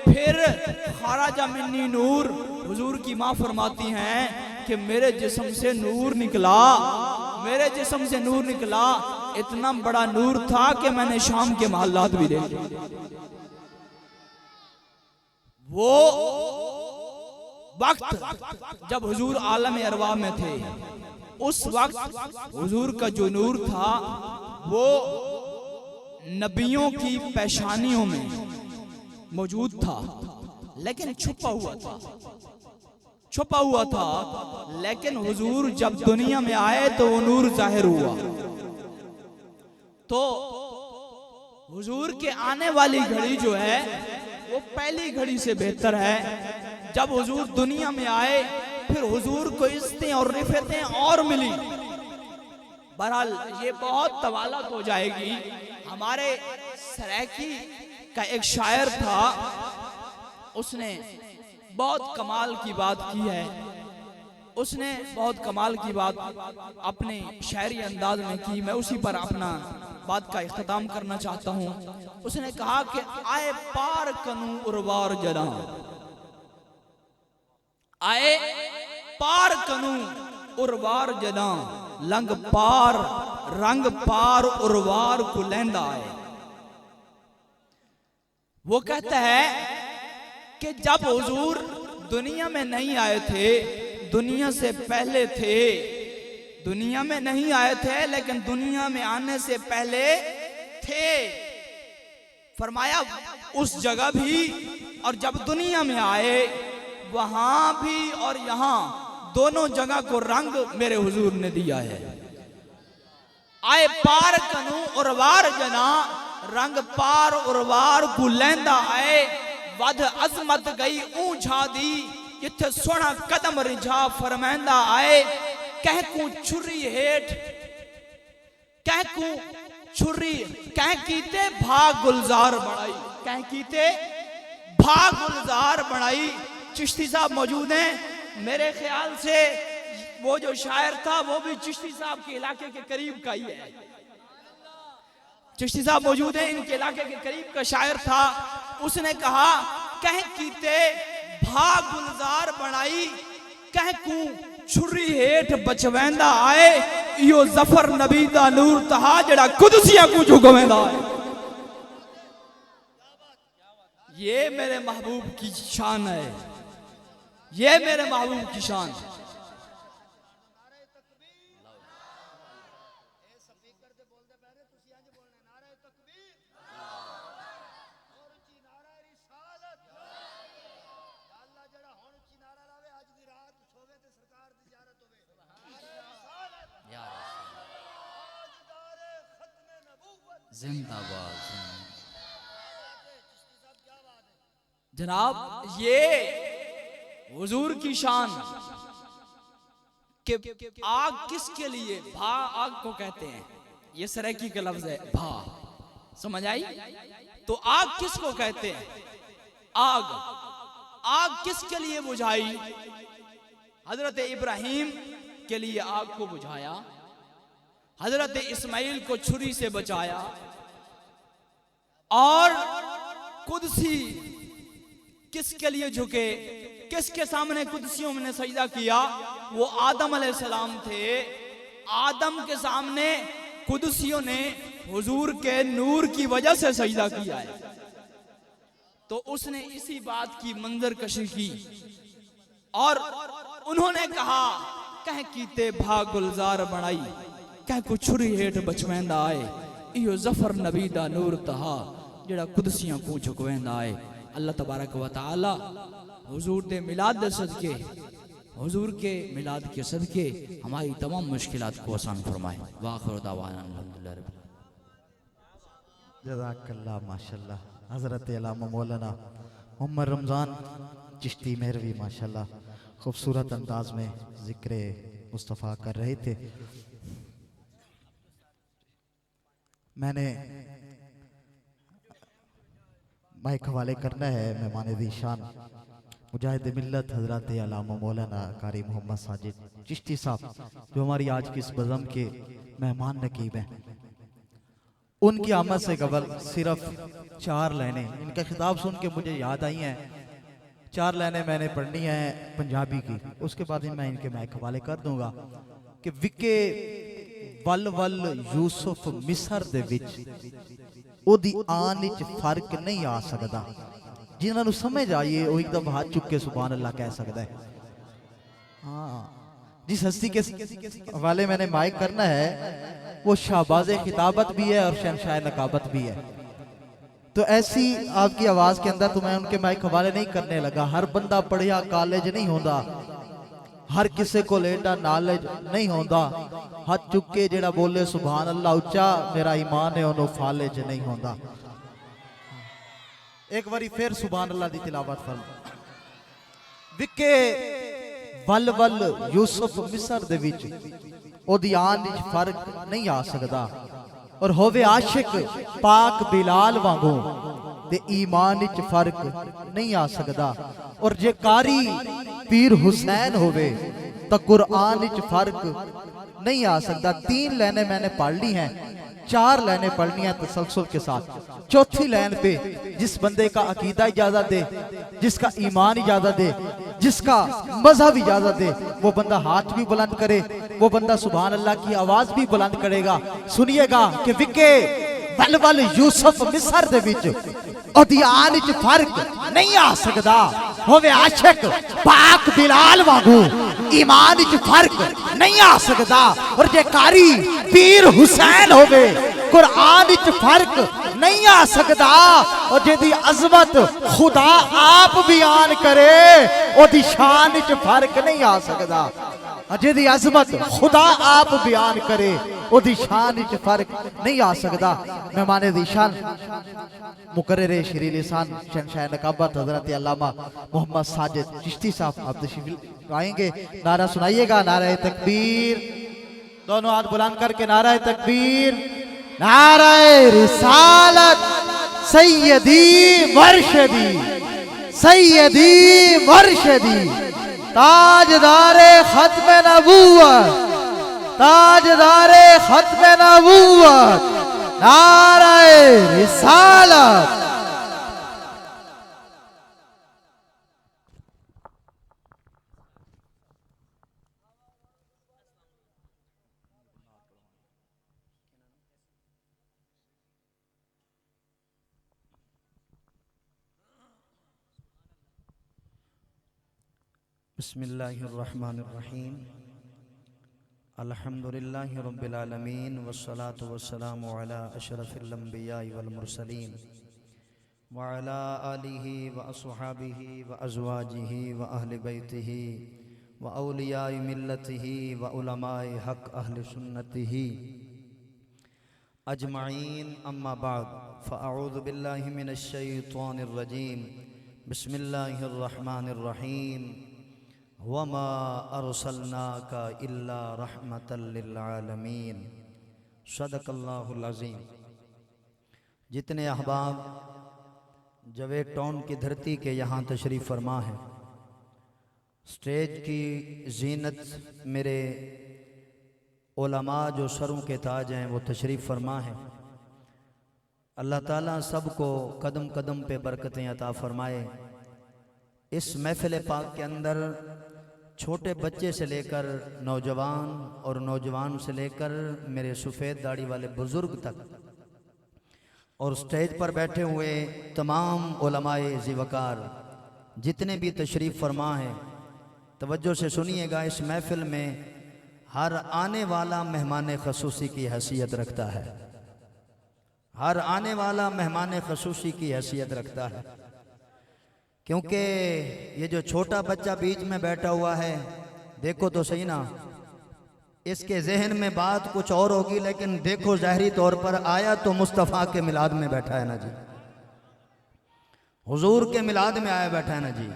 फिर खराजा मिन्नी नूर, हुजूर की माँ फरमाती हैं कि मेरे जिस्म से नूर निकला, मेरे जिस्म से नूर निकला, इतना बड़ा नूर था कि मैंने शाम के महल्लात भी देखे। वो वक्त जब हुजूर आलम अरवाह में थे उस वक्त हुजूर का जो नूर था वो नबियों की पेशानियों में मौजूद था, लेकिन छुपा हुआ था। लेकिन हुजूर जब दुनिया में आए तो वो नूर जाहिर हुआ। तो हुजूर के आने वाली घड़ी जो है वो पहली घड़ी से बेहतर है। जब हुजूर दुनिया में आए फिर हुजूर को इज्जतें और रिफतें और मिली। बहरहाल ये बहुत तवालत हो जाएगी। हमारे सरायकी का एक शायर था, उसने बहुत कमाल की बात की है, उसने बहुत कमाल की बात अपने शायरी अंदाज में की। मैं उसी पर अपना बात का इख्तिताम करना चाहता हूँ। उसने कहा कि आए पार कनू उर्वार जना, आए पार कनू उर्वार जना, रंग पार उर्वार को लेंदा आए। वो कहता है कि जब हुजूर दुनिया में नहीं आए थे, दुनिया से पहले थे, दुनिया में नहीं आए थे लेकिन दुनिया में आने से पहले थे। फरमाया उस जगह भी और जब दुनिया में आए वहां भी और यहाँ दोनों जगह को रंग मेरे हुजूर ने दिया है। आए पार कनू उर्वार जना, रंग पार उर्वार को लेंदा आए। वध अजमत गई ऊंझा दी, जिथे सोना कदम रिझा फरमांदा आए। कह को छुरी हेठ, कह को छुरी, कह कीते भाग गुलजार बनाई, कह कीते भाग गुलजार बनाई। चिश्ती साहब मौजूद हैं, मेरे ख्याल से वो जो शायर था वो भी चिश्ती साहब के इलाके के करीब का ही है। चिश्ती साहब मौजूद हैं, इनके इलाके के करीब का शायर था। उसने कहा कह कीते भाग गुलजार बनाई, कह को छुरी हेठ बचवेंदा आए। यो जफर नबी दा नूर तहा जड़ा कुदसिया को झुकवेंदा आए। ये मेरे महबूब की शान है, ये मेरे महबूब की शान। जिंदाबाद जनाब, ये हुजूर की शान कि आग किसके लिए, भा आग को कहते हैं, ये सरायकी का लफ्ज है भा, समझ आई? तो आग किसको कहते हैं? आग आग किसके लिए बुझाई? हजरत इब्राहिम के लिए आग को बुझाया, हजरत इस्माइल को छुरी से बचाया, और कुदसी किसके लिए झुके, किसके सामने कुदसियों ने सजदा किया? वो आदम अलैहिस्सलाम थे। आदम के सामने कुदसियों ने हुजूर के नूर की वजह से सजदा किया है। तो उसने इसी बात की मंजर कशी की और उन्होंने कहा कह कीते भा गुलजार बनाई, कह को छुरी हेठ बचवेंदा आए, इहो जफर नबी दा नूर तहा जेड़ा कुदसियां को झुकवेंदा आए। अल्लाह तबारक व तआला हुजूर दे मिलाद दे सदके, हुजूर के मिलाद के सदके हमारी तमाम मुश्किलात को आसान फरमाए। वाखिर दावाना अल्हम्दुलिल्लाह रब्बिल जज़ाकल्लाह माशाल्लाह। हज़रत अल्लामा मौलाना मोहम्मद रमज़ान चिश्ती मेहरवी माशाल्लाह खूबसूरत अंदाज में ज़िक्र मुस्तफ़ा कर रहे थे। मैंने माइक हवाले करना है मेहमान ज़ीशान मुजाहिद मिल्लत हज़रत अल्लामा मौलाना कारी मोहम्मद साजिद चिश्ती साहब, जो हमारी आज की इस बज़म के मेहमान नकीब हैं। उनकी आमद से कबल सिर्फ 4 लाइनें, इनका खिताब सुन के मुझे याद आई हैं। 4 लाइनें मैंने पढ़नी हैं पंजाबी की, उसके बाद ही मैं इनके माइक हवाले कर दूंगा कि विके वल वल यूसुफ मिस्र दे विच ओदी आन विच फर्क नहीं आ सकदा। जिन्होंने समझ आइए वो एकदम हाथ चुक के सुभान अल्लाह कह सकता है। हाँ, जिस हस्ती के हवाले मैंने माइक करना है वो शाहबाज़ खिताबत भी है और शहनशाह नकाबत भी है। तो ऐसी आपकी आवाज़ के अंदर तो मैं उनके माइक हवाले नहीं करने लगा। हर बंदा पढ़िया कॉलेज नहीं होता, हर किसी को लेटा नॉलेज नहीं होता। हाथ चुक के जेड़ा बोले सुभान अल्लाह उच्चा मेरा ईमान है उन्होंने फालेज नहीं होता। एक बारी फिर सुभान अल्लाह दी तिलावत फरमा। विके वल वल यूसुफ मिस्र दे विच ओदी आन विच फर्क नहीं आ सकदा, और होवे आशिक पाक बिलाल वांगू ते ईमान विच फर्क नहीं आ सकदा। और जे कारी पीर हुसैन होवे तो कुरान विच फर्क नहीं आ सकता। 3 लाइनें मैंने पढ़ ली हैं, 4 लाइनें पढ़नी है तसलसल के साथ। चौथी लाइन पे जिस बंदे का अकीदा इजाजत दे, जिसका ईमान इजाजत दे, जिसका मजहब इजाजत दे, वो बंदा हाथ भी बुलंद करे, वो बंदा सुभान अल्लाह की आवाज भी बुलंद करेगा। सुनिएगा कि विके वल वल यूसुफ मिस्र दे विच ओदी आन विच फर्क नहीं आ सकदा। होवे आशिक पाक बिलाल वांगू ईमान विच फर्क नहीं आ सकदा। और जे कारी पीर हुसैन होवे कुरान विच फर्क नहीं आ सकदा। और जेदी अजमत खुदा आप बयान करे ओदी शान विच फर्क नहीं आ सकदा। जेदी अजमत खुदा आप बयान करे ओदी शान विच फर्क नहीं आ सकदा। मेहमान ज़ीशान मुकर्रर शरीर लिसान शहनशाह नकाबत हज़रत अल्लामा मोहम्मद साजिद चिश्ती साहब आप तशरीफ आएंगे। नारा सुनाइएगा, नारा तकबीर। दोनों हाथ बुलंद करके नारा तकबीर, नारा रिसालत, सैयदी मुर्शिदी, सैयदी मुर्शिदी, ताजदारे खत्म नबूवत, ताजदारे खत्म नबूवत, नारा रिसालत। बिस्मिल्लाहिर्रहमानिर्रहीम, अल्हम्दुलिल्लाहि रब्बिल आलमीन, वस्सलातु वस्सलामु अला अशरफिल अंबिया वल मुरसलीन व अला आलिहि व अस्हाबिहि व अज़वाजिहि व अहलि बैतिहि व औलियाए मिल्लतिहि व उलमाए हक अहले सुन्नतिहि अजमाइन, अम्मा बाद, फ़अऊज़ु बिल्लाहि मिनश शैतानिर रजीम, बिस्मिल्लाहिर्रहमानिर्रहीम, वमा अरसलनाका इल्ला रहमतल लिल आलमीन, सदक़ल्लाहुल अज़ीम। जितने अहबाब जवेद टाउन की धरती के यहाँ तशरीफ़ फरमा है। स्टेज की जीनत मेरे उलमा जो सरों के ताज हैं वो तशरीफ़ फरमा है। अल्लाह ताला सबको कदम कदम पे बरकतें अता फरमाए। इस महफिल पाक के अंदर छोटे बच्चे से लेकर नौजवान और नौजवान से लेकर मेरे सफ़ेद दाढ़ी वाले बुज़ुर्ग तक और स्टेज पर बैठे हुए तमाम उलमाए ज़िवकार जितने भी तशरीफ़ फरमा हैं, तवज्जो से सुनिएगा। इस महफिल में हर आने वाला मेहमान खसूसी की हैसियत रखता है, हर आने वाला मेहमान खसूसी की हैसियत रखता है, क्योंकि ये जो छोटा बच्चा बीच में बैठा हुआ है, देखो तो सही ना, इसके जहन में बात कुछ और होगी, लेकिन देखो ज़ाहरी तौर पर आया तो मुस्तफ़ा के मिलाद में बैठा है ना जी, हुजूर के मिलाद में आया बैठा है ना जी।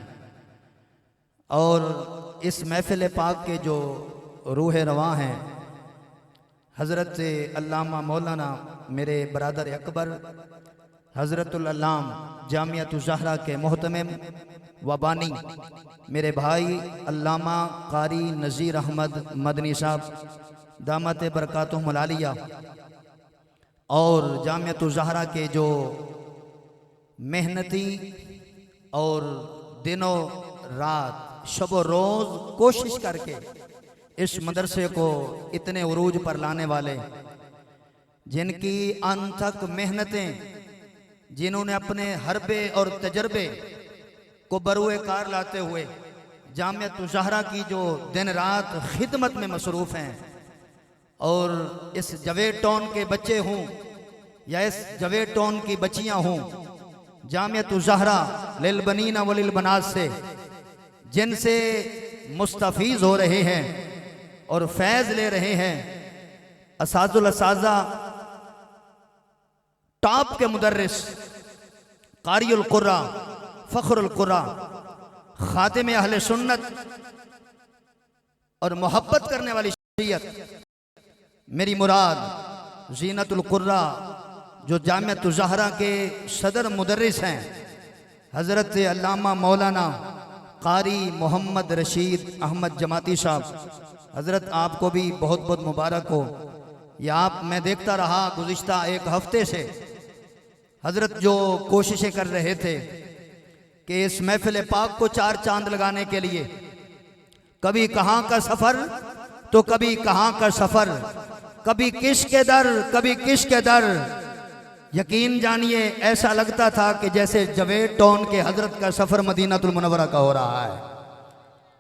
और इस महफिल पाक के जो रूह रवां हैं हज़रत अल्लामा मौलाना मेरे बरादर अकबर हज़रतुल अल्लाम जामियतुल ज़हरा के मोहतमिम व बानी मेरे भाई अल्लामा कारी नज़ीर अहमद मदनी साहब दामत बरकातुहुमुल आलिया, और जामियतुल ज़हरा के जो मेहनती और दिनों रात शब रोज़ कोशिश करके इस मदरसे को इतने उरूज पर लाने वाले, जिनकी अनथक मेहनतें, जिन्होंने अपने हरबे और तजर्बे को बरुए कार लाते हुए जामियतुल ज़हरा की जो दिन रात खिदमत में मसरूफ़ हैं, और इस जवेद टाउन के बच्चे हों या इस जवेद टाउन की बच्चियां हों, जामियतुल ज़हरा लिल बनीना व लिल बनात से जिनसे मुस्तफ़ीज़ हो रहे हैं और फैज़ ले रहे हैं, असाजुल असाजा टॉप के मुदर्रिस, कारियुल कुर्रा, फ़ख्रुल कुर्रा, खातिम अहले सुन्नत और मोहब्बत करने वाली शरीयत मेरी मुराद ज़ीनतुल कुर्रा जो जामियतुल ज़हरा के सदर मुदर्रिस हैं हज़रत अल्लामा मौलाना कारी मोहम्मद रशीद अहमद जमाती साहब। हज़रत आपको भी बहुत बहुत मुबारक हो। या आप मैं देखता रहा गुज़िश्ता एक हफ्ते से हज़रत जो कोशिशें कर रहे थे कि इस महफिल पाक को चार चांद लगाने के लिए, कभी कहाँ का सफ़र तो कभी कहाँ का सफ़र, कभी किश के दर कभी किश के दर। यकीन जानिए ऐसा लगता था कि जैसे जवेद टाउन के हज़रत का सफ़र मदीनातुल मुनव्वरा का हो रहा है,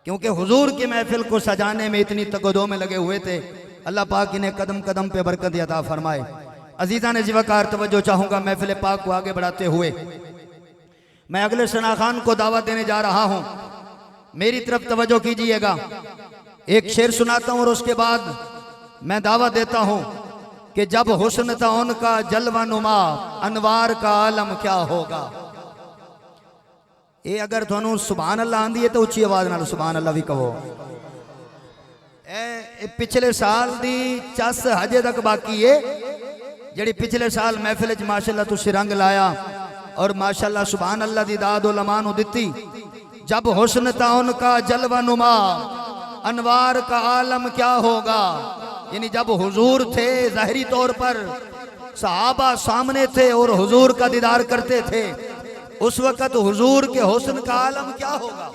क्योंकि हुजूर की महफिल को सजाने में इतनी तकदो में लगे हुए थे। अल्लाह पाक इन्हें कदम कदम पे बरकत अता फरमाए। अजीज़ा ने ज़िवकार तवज्जो चाहूँगा महफिल पाक को आगे बढ़ाते हुए मैं अगले सना खान को दावत देने जा रहा हूँ। मेरी तरफ तवज्जो कीजिएगा, एक शेर सुनाता हूँ और उसके बाद मैं दावत देता हूँ कि जब हुस्न था उनका जलवा नुमा अनवार का आलम क्या होगा। ये अगर थानू सुभान अल्लाह आंदी है तो उच्ची आवाज नाल सुभान अल्लाह भी कहो। ए पिछले साल दी चस हजे तक बाकी है, जड़ी पिछले साल महफिल च माशाअल्लाह तुसी रंग लाया और माशाअल्लाह सुभान अल्लाह दी दाद उलमा नू दित्ती। जब हुस्न था उनका जलवा नुमा अनवार का आलम क्या होगा, यानी जब हुजूर थे ज़ाहिरी तौर पर सहाबा सामने थे और हुजूर का दीदार करते थे, उस वक़्त हुजूर के हुस्न का आलम क्या होगा।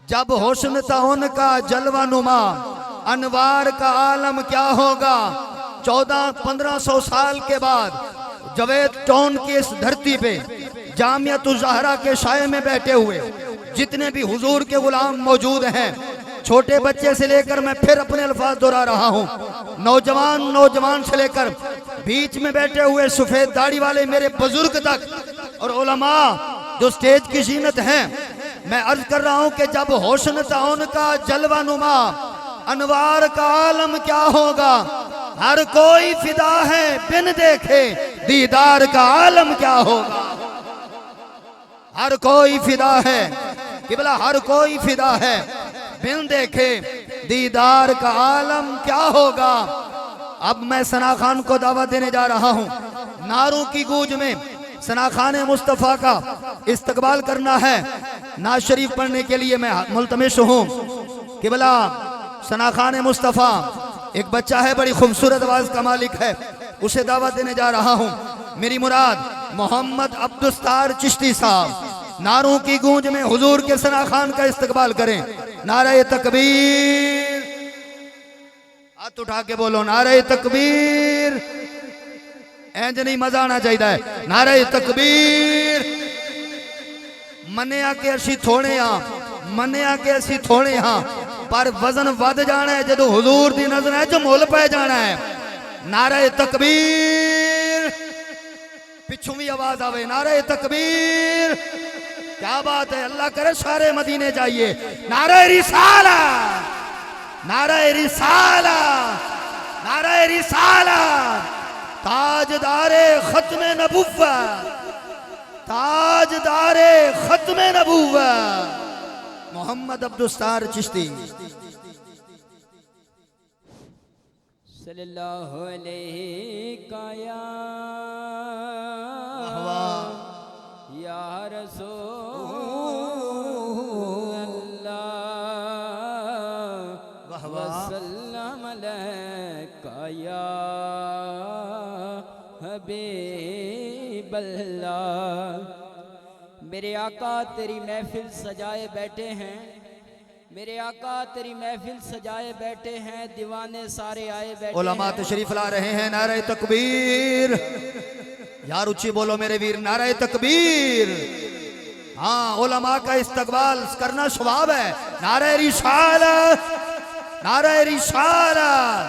जब हुस्न था उनका जलवा नुमा अनवार का आलम क्या होगा। 1400-1500 साल के बाद जवेद टाउन की इस धरती पे जामियतुल ज़हरा के साये में बैठे हुए जितने भी हुजूर के गुलाम मौजूद हैं, छोटे बच्चे से लेकर मैं फिर अपने अल्फाज दोहरा रहा हूँ, नौजवान से लेकर बीच में बैठे हुए सफेद दाढ़ी वाले मेरे बुजुर्ग तक और उलमा जो स्टेज की जीनत हैं, मैं अर्ज कर रहा हूँ कि जब हुस्न था उनका जलवा नुमा अनवार का आलम क्या होगा। हर कोई फिदा है बिन देखे दीदार का आलम क्या होगा। हर कोई फिदा है किबला, हर कोई फिदा है बिन देखे दीदार का आलम क्या होगा। अब मैं सना खान को दावत देने जा रहा हूं। नारों की गूंज में सना खान मुस्तफ़ा का इस्तकबाल करना है। नाज शरीफ पढ़ने के लिए मैं मुल्तमिस हूँ। किबला सना खान मुस्तफ़ा एक बच्चा है, बड़ी खूबसूरत आवाज का मालिक है, उसे दावत देने जा रहा हूँ। मेरी मुराद मोहम्मद अब्दुस्तार चिश्ती साहब नारों की गूंज में हुजूर के सना खान का इस्तकबाल करें। नारे तकबीर, हाथ उठा के बोलो नारे तकबीर। इंज नहीं मजा आना चाहिए। नारे तकबीर। मनिया के असी थोड़े हाँ, मनिया के असी थोड़े हाँ, पर वजन वध जाना है जो हुजूर दी नजर है, जो मुल पै जाना है। नारे तकबीर। पिछू भी आवाज आवे नारे तकबीर। क्या बात है, अल्लाह करे सारे मदीने जाइए। नारे रिसाला, नारे रिसाला, नारे रिसाला। ताजदारे खत्मे नबुव्वत, ताजदारे खत्मे नबुव्वत मोहम्मद अब्दुस्तार चिश्ती। सल्लल्लाहु अलैहि काया या रसूल अल्लाह वसल्लम अलैका या हबीब अल्लाह। मेरे आका तेरी महफिल सजाए बैठे हैं, मेरे आका तेरी महफिल सजाए बैठे हैं, दीवाने सारे आए बैठे उलमा हैं। तशरीफ ला रहे हैं। नारे तकबीर। यार ऊंची बोलो मेरे वीर, नारे तकबीर। हाँ, उलमा का इस्तकबाल करना स्वभाव है। नारे रिसालत, नारे रिसालत,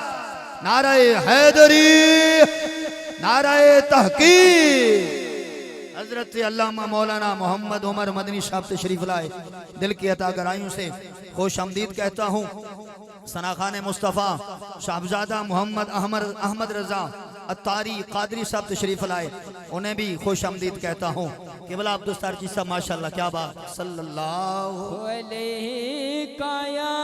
नारे हैदरी, नारे तहकीक। हजरत अल्लामा मौलाना मोहम्मद उमर मदनी साहब तशरीफ लाए। दिल की अता गराइयों से खुश आमदीद कहता हूँ। सना खान मुस्तफ़ा साहबजादा मोहम्मद अहमद रजा अत्तारी कादरी साहब तशरीफ लाए, उन्हें भी खुश आमदीद कहता हूँ। केवल अब्दुस्तार जी साहब माशाल्लाह, क्या बात, सल्लल्लाहु अलैहि काया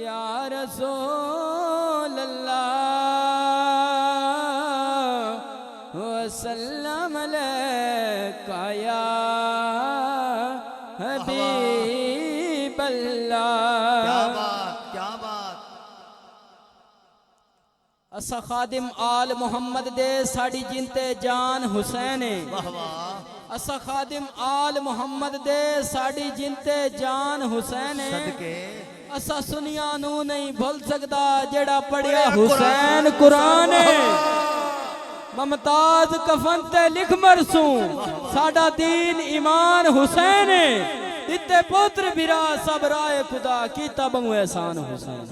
या रसूल अल्लाह वसल्लम अलैका या हबीब अल्लाह। क्या बात, क्या बात। असा खादिम आल मोहम्मद दे साड़ी जिनते जान हुसैन। वाह वाह। असा खादिम आल मोहम्मद दे साड़ी जिनते जान हुसैन। सदके असा सुनिया नू नहीं भूल सकदा जेड़ा पढ़िया हुसैन कुरान। ममताज कफन ते लिख मरसू साडा दीन ईमान हुसैन। इत्ते पुत्र बिरा सब राय खुदा की तबंग एहसान हुसैन।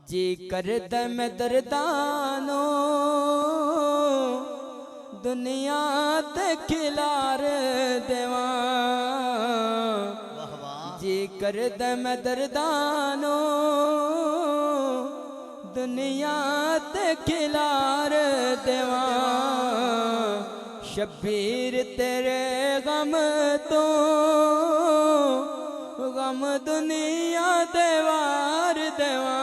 जी कर दम दरदानो दुनिया ते खिलार देवा। जी कर दम दरदानो दुनिया ते खिलार देवा। शबीर तेरे गम तो गम दुनिया देवार देवा।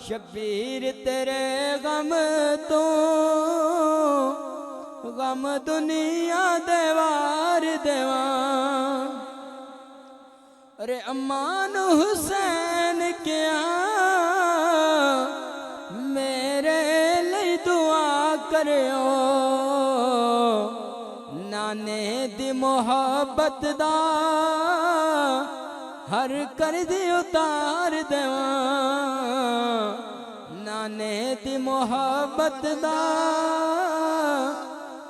शबीर तेरे गम तो गम दुनिया देवार देवा। अरे अमान हुसैन क्या मेरे लिए दुआ करो। नाने दी मोहब्बत दा हर कर्ज उतार देवा। नाने दी मोहब्बत दा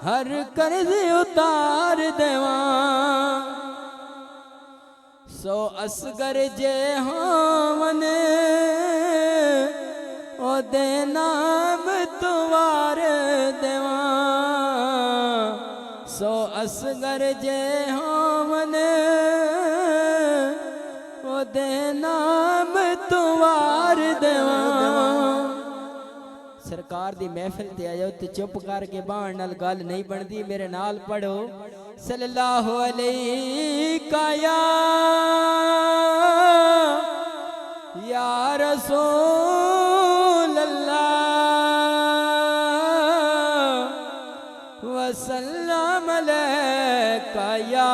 हर कर्ज उतार देवा। सो असगर जे होवन ओदे नाम तुवार देवा। सो असगर जे होवन ओदे नाम तुवार देवा। सरकार दी महफिल ते आयो ते चुप करके बाण नाल गल नहीं बनदी। मेरे नाल पढ़ो सल्लल्लाहु अलैहि काया या रसूल अल्लाह सलाम अलैका या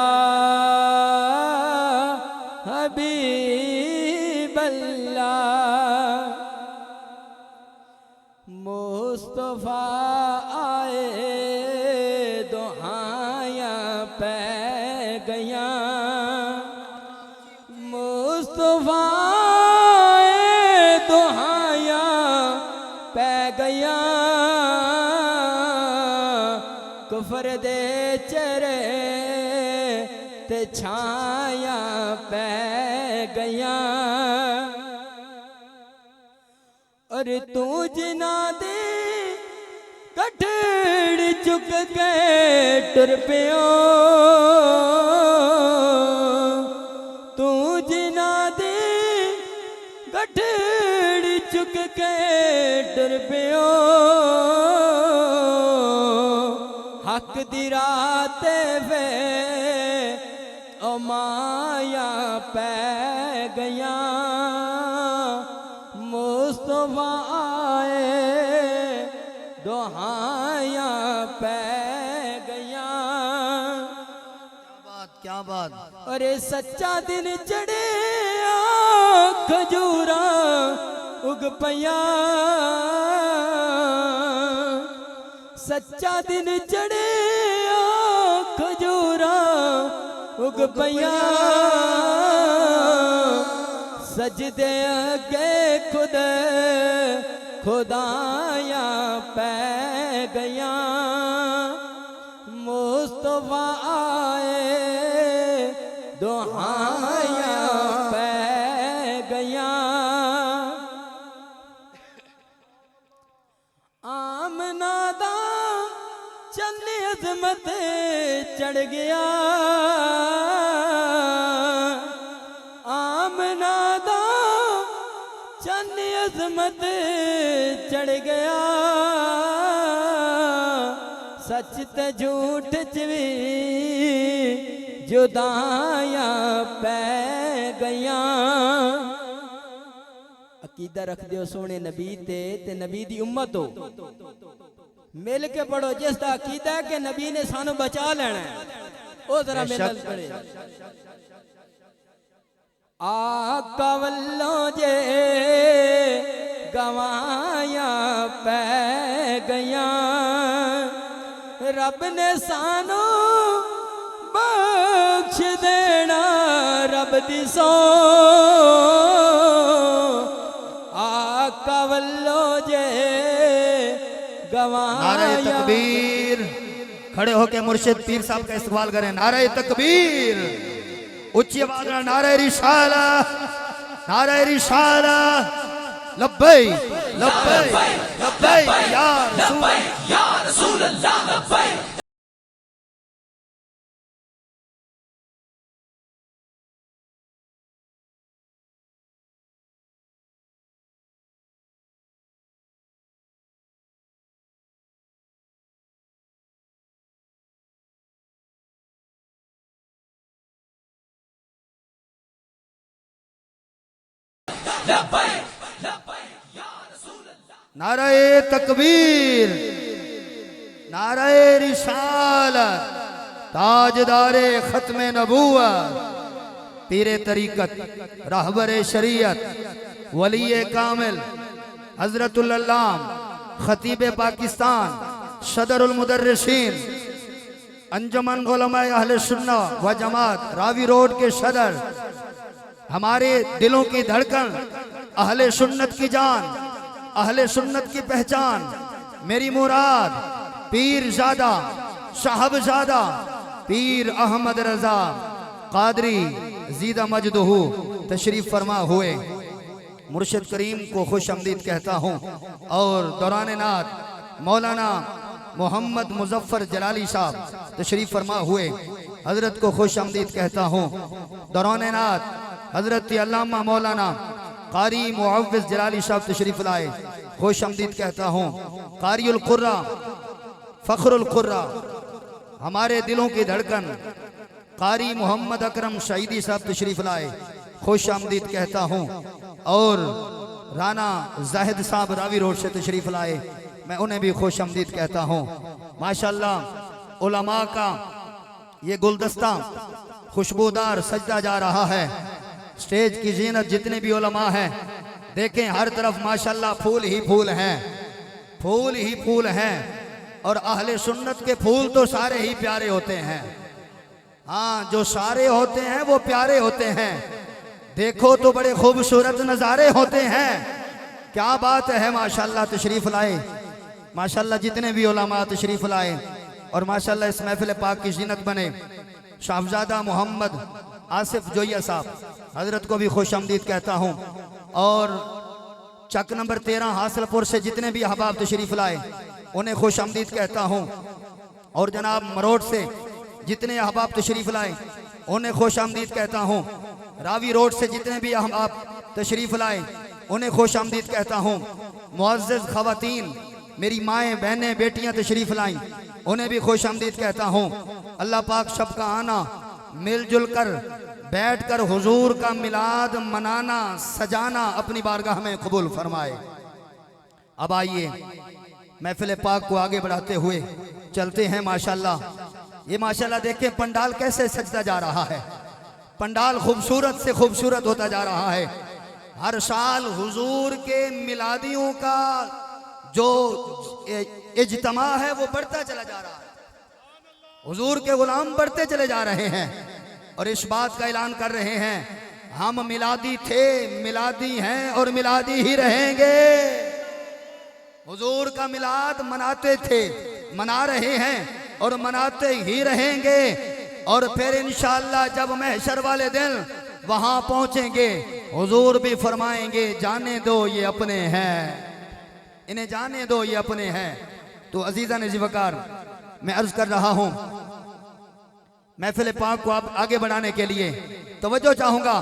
हबीबल्लाह। मुस्तफा आए दुहाया पै गया, मुस्तफा आए दुहाया पै गया। कुफर दे चेहरे ते छाया पै गया। और तू जिना दे कठड़ चुक के टुर पियो, तू जिना दे कठड़ चुक के टुर पियो। हक दी रात वे ओ माया पै गया। मुस्तफा आए दुहाया पै गया। क्या बात। अरे सच्चा दिन चढ़े खजूरा उग पया, सच्चा दिन चढ़े खजूरा उग पया। सजदे अगे खुद खुदाया पै गया। मुस्तफा आए दुहाया पै गया। आमना दा चंद अजमत चढ़ गया, आमना दा चंद अजमत चढ़ गया। सच ते झूठ च भी जुदाया पै गया। अकीदा रख दियो सोने नबी ते नबी दी उम्मत हो, मिल के पढ़ो। जिसका अकीदा है कि नबी ने सानू बचा लेना है, वो जरा मिल पड़े। आका वल्लों जे गवाया पै गया। रब ने सानू बख्श देना रब दी सौ। आका वल्लों जे नारे तकबीर। खड़े होके मुर्शिद पीर साहब का इस्तकबाल करें। नारे तकबीर, उच्ची आवाज में नारे रिसाला, नारे रिसाला। लब्बैक लब्बैक लब्बैक या रसूल अल्लाह लब्बैक। नारे तकबीर, नारे रिसालत, ताजदारे खत्मे नबूवत, पीरे तरीकत, रहबरे शरीयत, वलीए कामिल, हजरतुल अल्लाम, खतीबे पाकिस्तान, सदरुल मुदर्रिसीन, अंजुमन उलमाए अहले सुन्नह व जमात, रावी रोड के सदर, हमारे दिलों की धड़कन, अहले सुन्नत की जान, अहले सुन्नत की पहचान, मेरी मुराद पीर ज़ादा साहबजादा पीर अहमद रजा कादरी जीदा मजदहू तशरीफ फरमा हुए। मुर्शिद करीम को खुश आमदीद कहता हूँ और दौरान नात मौलाना मोहम्मद मुजफ्फर जलाली साहब तशरीफ फरमा हुए, हजरत को खुश आमदीद कहता हूँ। दौरान नात हजरत अल्लामा मौलाना कारी मुअव्विज़ जलाली साहब तशरीफ लाए, खुश आमदीद कहता हूँ। कारियुल कुर्रा फ़ख्रुल कुर्रा, हमारे दिलों की धड़कन, कारी मोहम्मद अकरम शहीदी साहब तशरीफ लाए, खुश आमदीद कहता हूँ। और राना जाहिद साहब रावी रोड से तशरीफ लाए, मैं उन्हें भी खुश आमदीद कहता हूँ। माशाअल्लाह उलमा का ये गुलदस्ता खुशबूदार सजदा जा रहा है। स्टेज की जीनत जितने भी उलमा हैं, देखें हर तरफ माशाल्लाह फूल ही फूल हैं, फूल ही फूल हैं। और अहले सुन्नत के फूल तो सारे ही प्यारे होते हैं। हाँ, जो सारे होते हैं वो प्यारे होते हैं। देखो तो बड़े खूबसूरत नज़ारे होते हैं। क्या बात है, माशाल्लाह तशरीफ लाए, माशाल्लाह जितने भी उलमा तशरीफ लाए और माशाल्लाह इस महफिल पाक की जीनत बने। शाहजादा मोहम्मद आसिफ जोइया साहब हजरत को भी खुश आमदीद कहता हूँ। और चक नंबर 13 हासिलपुर से जितने भी अहबाब तशरीफ लाए उन्हें खुश आमदीद कहता हूँ। और जनाब मरोड़ से जितने अहबाब तशरीफ लाए उन्हें खुश आमदीद कहता हूँ। रावी रोड से जितने भी अहबाब तशरीफ लाए उन्हें खुश आमदीद कहता हूँ। मुअज़्ज़ज़ ख़वातीन, मेरी माएँ बहनें बेटियाँ तशरीफ लाईं, उन्हें भी खुश आमदीद कहता हूँ। अल्लाह पाक सबका आना, मिलजुल कर बैठ कर हुजूर का मिलाद मनाना सजाना अपनी बारगाह में कबूल फरमाए। अब आइए महफिल पाक को आगे बढ़ाते हुए चलते हैं। माशाल्लाह, ये माशाल्लाह देखें पंडाल कैसे सजता जा रहा है। पंडाल खूबसूरत से खूबसूरत होता जा रहा है। हर साल हुजूर के मिलादियों का जो इज्तिमा है वो बढ़ता चला जा रहा है। हुजूर के गुलाम बढ़ते चले जा रहे हैं और इस बात का ऐलान कर रहे हैं, हम मिलादी थे, मिलादी हैं और मिलादी ही रहेंगे। हुजूर का मिलाद मनाते थे, मना रहे हैं और मनाते ही रहेंगे। और फिर इंशाअल्लाह जब महशर वाले दिन वहां पहुंचेंगे, हुजूर भी फरमाएंगे जाने दो ये अपने हैं, इन्हें जाने दो ये अपने हैं। तो अजीजा ने ज़िवकार, मैं अर्ज कर रहा हूं महफिल पाक को आप आगे बढ़ाने के लिए तवज्जो चाहूंगा।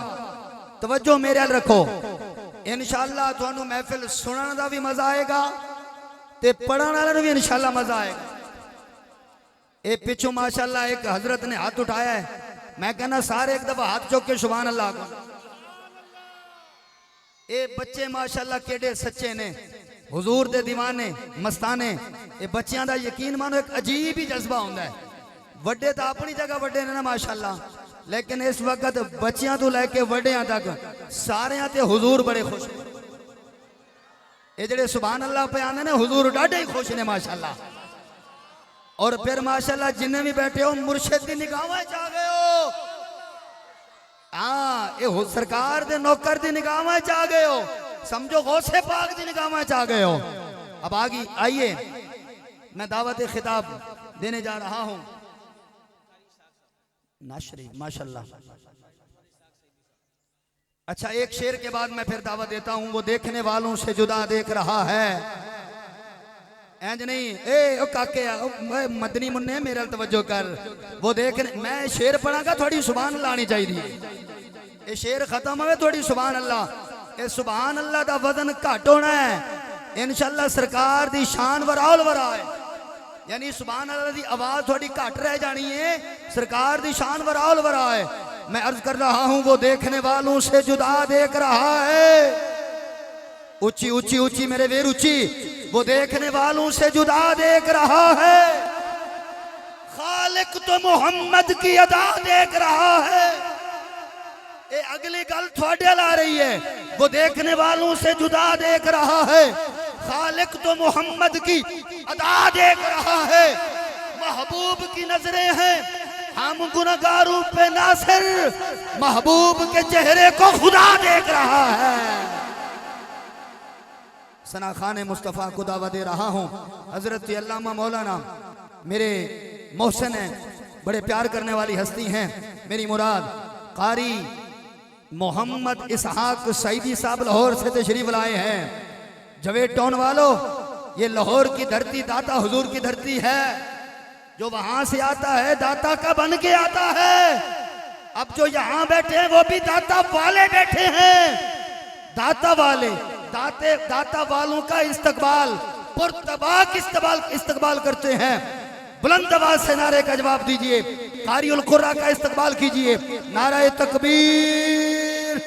तवज्जो मेरे अल रखो। इंशाअल्लाह थानू महफिल सुनने का भी मजा आएगा ते पढ़ने वाले भी इंशाअल्लाह मजा आएगा। ये पिछू माशाअल्लाह एक हजरत ने हाथ उठाया है, मैं कहना सारे एक दफा हाथ चौक के सुभान अल्लाह को। ये बच्चे माशाअल्लाह केडे सच्चे ने, हुजूर दे दीवाने मस्ताने। ये बच्चों का यकीन मानो एक अजीब ही जज्बा होता है। वड्डे तो अपनी जगह वड्डे ने ना माशाअल्लाह, लेकिन इस वक्त बच्चों तो लैके वड्डियां तक सारे ते हुजूर बड़े खुश। ये जेडे सुभान अल्लाह पे आने ने हुजूर डाढ़े ही खुश ने माशाअल्लाह। और फिर माशाअल्लाह जिन्ने भी बैठे हो मुर्शिद की निगाह च आ गए हो। हाँ, ये सरकार दे नौकर दी निगाह च आ गए हो, समझो गौसे पाक दी निगाह च आ गए हो। अब आइए मैं दावत खिताब देने जा रहा हूं। नाशरी माशाअल्लाह। अच्छा, एक शेर के बाद मैं फिर दावत देता हूं। वो देखने वालों से जुदा देख रहा है, इंज नहीं ए ओ काके ओ मदनी मुन्ने मेरे तवज्जो कर। वो देखने, मैं शेर पढ़ागा थोड़ी सुभान अल्लाह आनी चाहिए। ये शेर खत्म होवे थोड़ी सुभान अल्लाह। ये सुभान अल्लाह दा वजन घट होना है इंशाअल्लाह। सरकार दी शान वराल वरा है, यानी सुभान अल्लाह दी आवाज थोड़ी घट रह जानी है, सरकार दी शान वराल वरा है। मैं अर्ज कर रहा हूं, वो देखने वालों से जुदा देख रहा है। ऊंची ऊंची ऊंची मेरे वीर ऊंची। वो देखने वालों से जुदा देख रहा है, खालिक तो मोहम्मद की अदा देख रहा है। ये अगली गल थोड़े ला रही है। वो देखने वालों से जुदा देख रहा है, खालिक तो मोहम्मद की अदा देख रहा है। महबूब की नजरें हैं, हम गुनहगारों पे नासिर, महबूब के चेहरे को खुदा देख रहा है। सना खान मुस्तफ़ा को दावा दे रहा हूँ। हजरत अल्लामा मौलाना मेरे मोहसिन हैं, बड़े प्यार करने वाली हस्ती हैं। मेरी मुराद कारी मोहम्मद इसहाक सईदी साहब लाहौर से तशरीफ लाए हैं। जवेद टाउन वालों, ये लाहौर की धरती दाता हुजूर की धरती है। जो वहां से आता है दाता का बन के आता है। अब जो यहाँ बैठे हैं वो भी दाता वाले बैठे हैं। दाता वाले, दाता वालों का इस्तकबाल, पुरतबाक इस्तकबाल करते हैं। बुलंद आवाज से नारे का जवाब दीजिए। कारी उल कुर्रा का इस्तकबाल कीजिए। नारा तकबीर।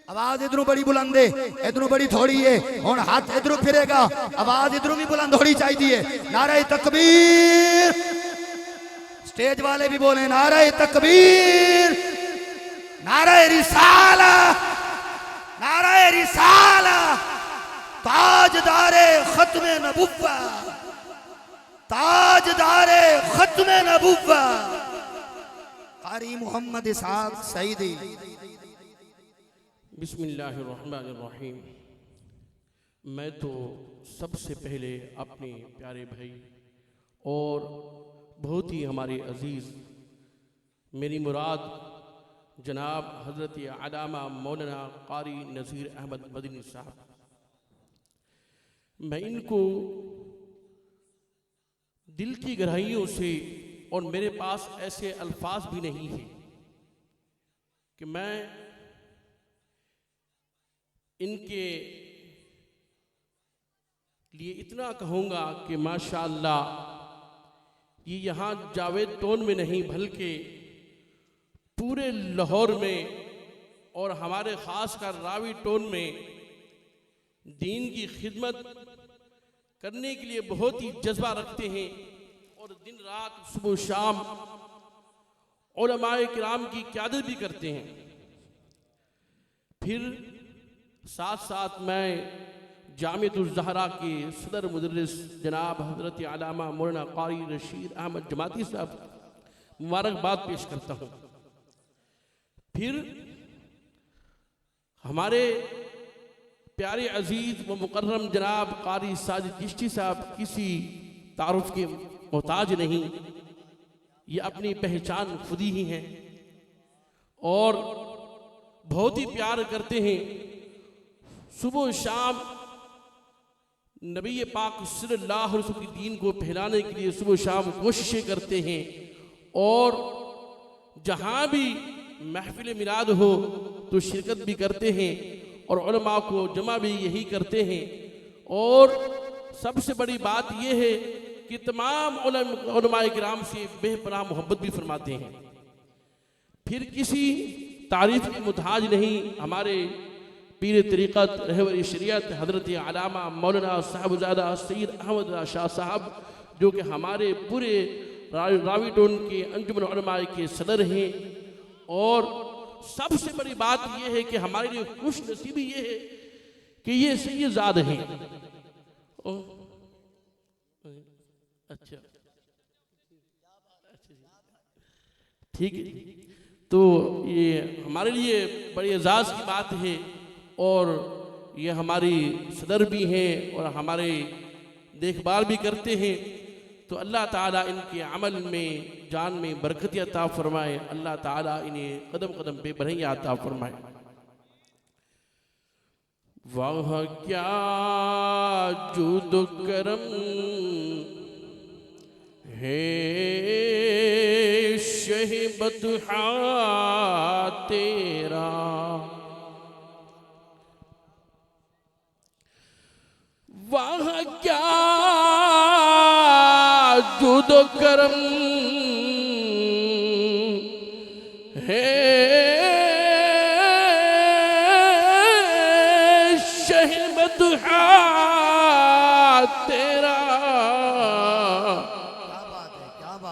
अब आवाज इधरों बड़ी बुलंद है, इधरों बड़ी थोड़ी है। हुण हाथ इधरों फिरेगा, आवाज इधरों भी बुलंद होनी चाहिए। नारे तकबीर, स्टेज वाले भी बोले नारे तकबीर, नारे रिसाला, नारे रिसाला। ताजदारे खत्मे नबुव्वा, ताजदारे खत्मे नबुव्वा कारी मोहम्मद इसहाक सईदी। बिस्मिल्लाहिर्रहमानिर्रहीम। मैं तो सबसे पहले अपने प्यारे भाई और बहुत ही हमारे अजीज़ मेरी मुराद जनाब हज़रत अल्लामा मौलाना कारी नज़ीर अहमद मदनी साहब, मैं इनको दिल की गहराइयों से, और मेरे पास ऐसे अल्फाज भी नहीं हैं कि मैं इनके लिए इतना कहूँगा कि माशाअल्लाह, ये यहाँ जावेद टोन में नहीं बल्कि पूरे लाहौर में और हमारे ख़ास कर रावी टोन में दीन की खिदमत करने के लिए बहुत ही जज्बा रखते हैं और दिन रात सुबह शाम उलमाए किराम की क़यादत भी करते हैं। फिर साथ साथ मैं जामिअतुल ज़हरा के सदर मुदर्रिस जनाब हज़रत अल्लामा मौलाना कारी रशीद अहमद जमाती साहब मुबारकबाद पेश करता हूँ। फिर हमारे प्यारे अजीज़ व मुकर्रम जनाब कारी साजिद चिश्ती साहब किसी तारुफ के मोहताज नहीं, ये अपनी पहचान खुद ही हैं और बहुत ही प्यार करते हैं। सुबह शाम नबी पाक सल्लल्लाहु अलैहि वसल्लम की दीन को फैलाने के लिए सुबह शाम कोशिशें करते हैं और जहाँ भी महफिल मिलाद हो तो शिरकत भी करते हैं और उलमा को जमा भी यही करते हैं। और सबसे बड़ी बात यह है कि तमाम उलमाए किराम से बेपनाह मोहब्बत भी फरमाते हैं। फिर किसी तारीफ की मुताज नहीं, हमारे पीर तरीक़त रहबर शरीयत हज़रत अल्लामा मौलाना साहबजादा सैयद अहमद शाह साहब, जो कि हमारे पूरे रावी टोन के अंजुमन उलमाए के सदर हैं। और सबसे बड़ी बात यह है कि हमारे लिए खुश नसीबी ये है कि ये सैयदाद हैं। अच्छा, ठीक है, तो ये हमारे लिए बड़ी एजाज़ की बात है और ये हमारी सदर भी हैं और हमारे देखभाल भी करते हैं। तो अल्लाह ताला इनके अमल में जान में बरकत अता फरमाए, अल्लाह ताला इन्हें कदम कदम पे बढ़ैया अता फरमाए। वाह क्या जुद करम है शहबतहा तेरा, वाह क्या जुद करम है शहबतहा तेरा,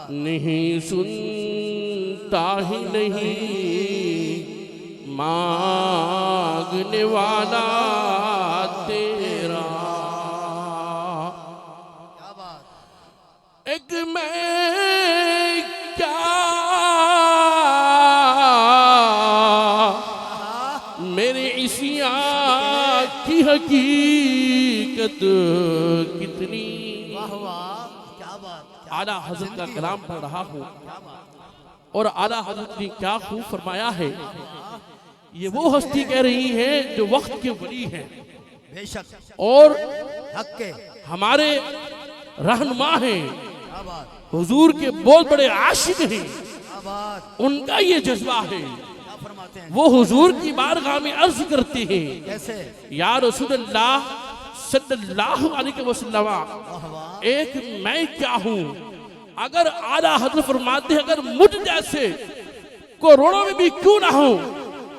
नहीं सुनता ही नहीं मांगने वाला तेरा। एक मैं क्या मेरे इसिया की हकीकत कितनी, आला हजरत का कलाम पढ़ रहा हूँ और आला हजरत ने क्या खूब फरमाया है। ये वो हस्ती कह रही है जो वक्त के वली हैं बेशक और हक के हमारे रहनुमा हैं, हुजूर के बहुत बड़े आशिक हैं। उनका ये जज्बा है, वो हुजूर की बारगाह में अर्ज करते हैं कैसे, या रसूलल्लाह सल्लल्लाहु अलैहि वसल्लम, एक मैं क्या हूँ। अगर आला हज़रत फरमाते हैं अगर मुझ जैसे करोड़ों में भी क्यों ना हो,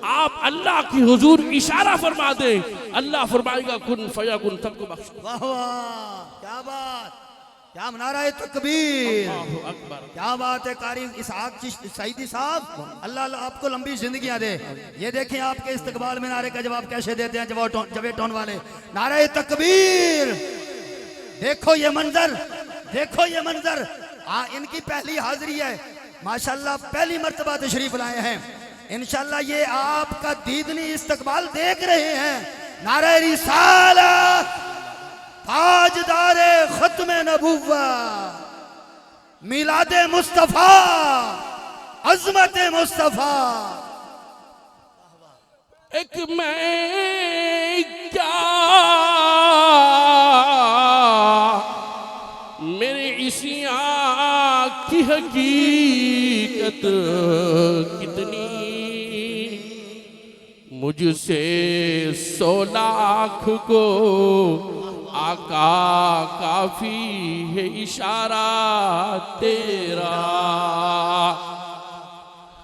आप अल्लाह की हुजूर इशारा फरमा दें, अल्लाह फरमाएगा कुन फयाकुन, सबको बख्श दो। वाह वाह, क्या बात, क्या नारा तकबीर, अल्लाहु अकबर। क्या बात है कारी इसहाक सईदी साहब, अल्लाह आपको लंबी जिंदगियां दे। ये देखें आपके इस्तकबाल में नारे का जवाब कैसे देते हैं जवेद टोन वाले। नारे तकबीर, देखो ये मंजर, देखो ये मंजर। इनकी पहली हाजिरी है माशाल्लाह, पहली मर्तबा तशरीफ लाए हैं। इंशाल्लाह ये आपका दीदनी इस्तकबाल देख रहे हैं। नारे रिसालत, ताजदारे खत्मे नबुव्वा, मिलादे मुस्तफा, अजमते मुस्तफा। एक मैं क्या मेरे इसी आँख की हकीकत कितनी, मुझसे 100 लाख को आका काफी है इशारा तेरा।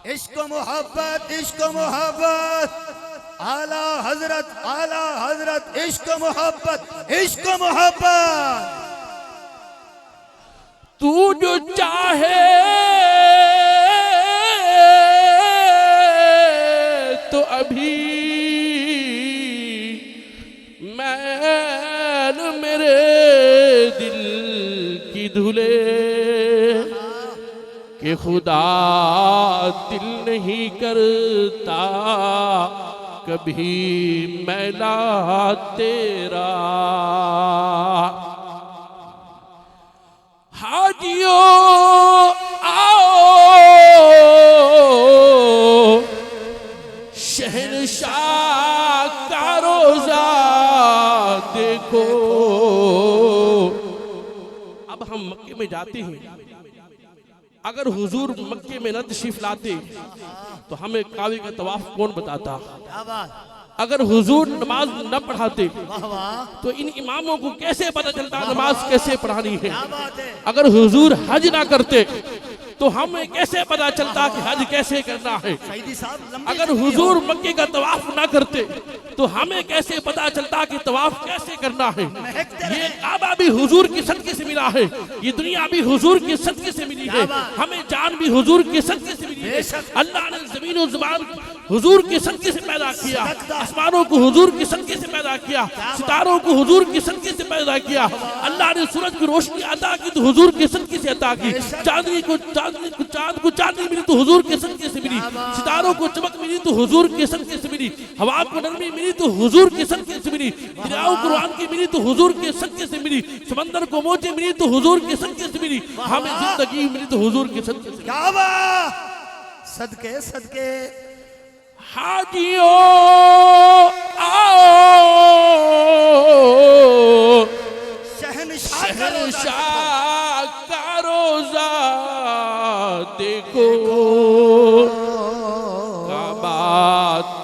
इश्क मोहब्बत, इश्क मोहब्बत, आला हजरत, आला हजरत, इश्क मोहब्बत, इश्क मोहब्बत। तू जो चाहे तो अभी मैल मेरे दिल की धुले, कि खुदा दिल नहीं करता कभी मैला तेरा। हाजियो आओ शहनशाह का रोजा देखो। अब हम मक्के में जाते हैं, अगर हुजूर मक्के में न तशरीफ लाते तो हमें काबे का तवाफ कौन बताता। क्या बात, अगर हुजूर नमाज न पढ़ाते वाह वाह, तो इन इमामों को कैसे पता चलता नमाज कैसे पढ़ानी है। क्या बात है। अगर हुजूर हज ना करते तो हमें कैसे पता चलता कि हज कैसे करना है। सईदी साहब लंबी अगर जिंदगी हुजूर हो। मक्के का तवाफ ना करते तो हमें कैसे पता चलता कि तवाफ कैसे करना है। ये काबा भी हुजूर की सदके से मिला है, ये दुनिया भी हुजूर की सदके से मिली है, हमें जान भी हुजूर की सदके से मिली है। अल्लाह ने जमीन और ज़बान हुजूर के सदके से पैदा किया, आसमानों को हुजूर के सदके से पैदा किया, सितारों को हुजूर के सदके से पैदा किया। अल्लाह ने सूरज की रोशनी अता की तो हुजूर के सदके से अता की, चांदनी को चांदनी मिली तो हुजूर के सदके से मिली, सितारों को चमक मिली तो हुजूर के सदके से मिली, हवा को नरमी मिली तो हुजूर के सदके से मिली, दरियाओं को कुरान की मिली तो हुजूर के सदके से मिली, समंदर को मौजें मिली तो हुजूर के सदके से मिली, हमें जिंदगी मिली तो हुजूर के सदके से। क्या बात, सदके सदके। हाजियो आओ शहनशाह का रोजा देखो। काबा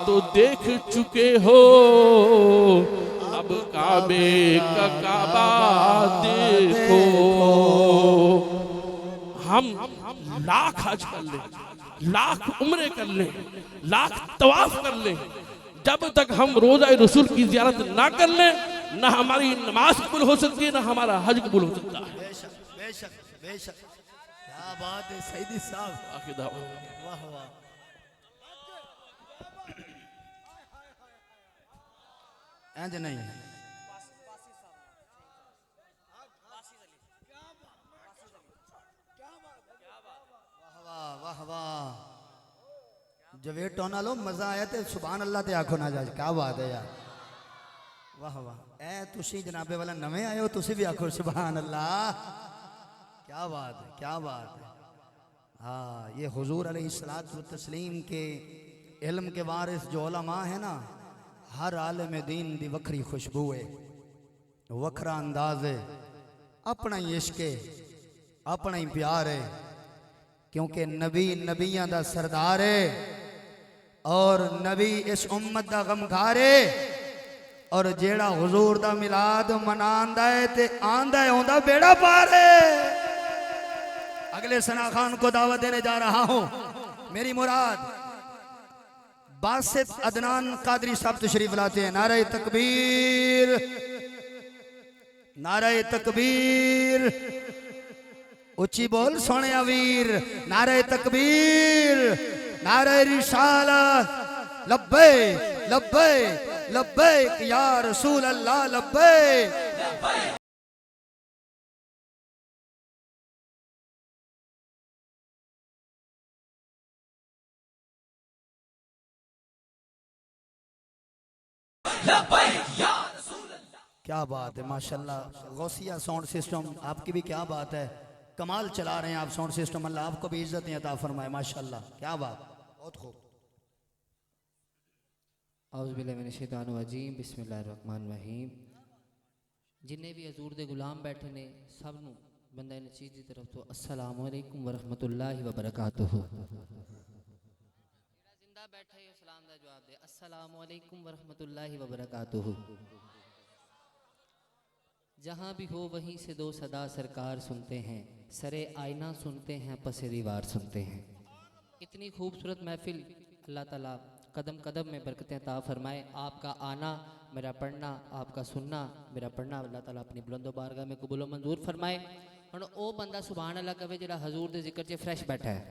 तो देख चुके हो, अब काबे का काबा देखो। हम लाख हज कर ले, लाख उम्रे कर ले, लाख तवाफ कर ले, जब तक हम रोजा रसूल की जियारत ना कर ले ना हमारी नमाज कबूल हो सकती है, ना हमारा हज कबूल हो सकता है। बेशक बेशक बेशक, क्या बात है सईदी साहब, आखिर दावा। वाह वाह। इंज नहीं, वाह वाह वाह, जवेद टोना लो मजा आया ते सुभान अल्लाह ते आखो ना जाज। क्या बात है यार, वाह वाह। ए तुसी जनाबे वाला नवे आए हो, तुसी भी आखो सुभान अल्लाह। क्या बात है, क्या बात है। हाँ, ये हुजूर अलैहिस्सलातु व तस्लीम के इल्म के वारिस जो उलमा है ना, हर आलम दीन दी वखरी खुशबू है, वखरा अंदाज है, अपना ही इश्क है, अपना ही प्यार है, क्योंकि नबी नबियां दा सरदार है और नबी इस उम्मत दा गमखार है। और जेड़ा हुजूर दा मिलाद मनांदा है ते आंदा है ओंदा बेड़ा पार है। अगले सना खान को दावत देने जा रहा हूं। मेरी मुराद बासित अदनान कादरी साहब तशरीफ लाते हैं। नारे तकबीर, नारे तकबीर, उच्ची बोल सोने वीर। नारे तकबीर, नारे रिसालत, लब्बे लब्बे लब्बे या रसूल अल्लाह लब्बे। क्या बात है माशाल्लाह। गौसिया साउंड सिस्टम आपकी भी क्या बात है, कमाल चला रहे हैं आप साउंड सिस्टम। अल्लाह आपको भी इज्जत अता फरमाए माशाल्लाह, क्या बात, बहुत खूब। औज़ुबिल्लाहिमिनश्शैतानिर्रजीम बिस्मिल्लाहिर्रहमानिर्रहीम। जिन्ने भी हजूर दे गुलाम बैठे ने सब नू बंदा नचीज की तरफ तो अस्सलामु अलैकुम वरहमतुल्लाहि वबरकातुहू। जिंदा बैठा ही सलाम दा जवाब दे अस्सलामु अलैकुम वरहमतुल्लाहि वबरकातुहू। जहाँ भी हो वहीं से दो सदा सरकार सुनते हैं, सरे आईना सुनते हैं, पसे दीवार सुनते हैं। इतनी खूबसूरत महफिल अल्लाह ताला कदम कदम में बरकतें अता फरमाए। आपका आना मेरा पढ़ना, आपका सुनना मेरा पढ़ना अल्लाह ताला अपनी बुलंदो बारगाह में कबूल मंजूर फरमाए। हुण ओ बंदा सुभान अल्लाह कहे जिहड़ा हजूर दे जिक्र च फ्रैश बैठा है।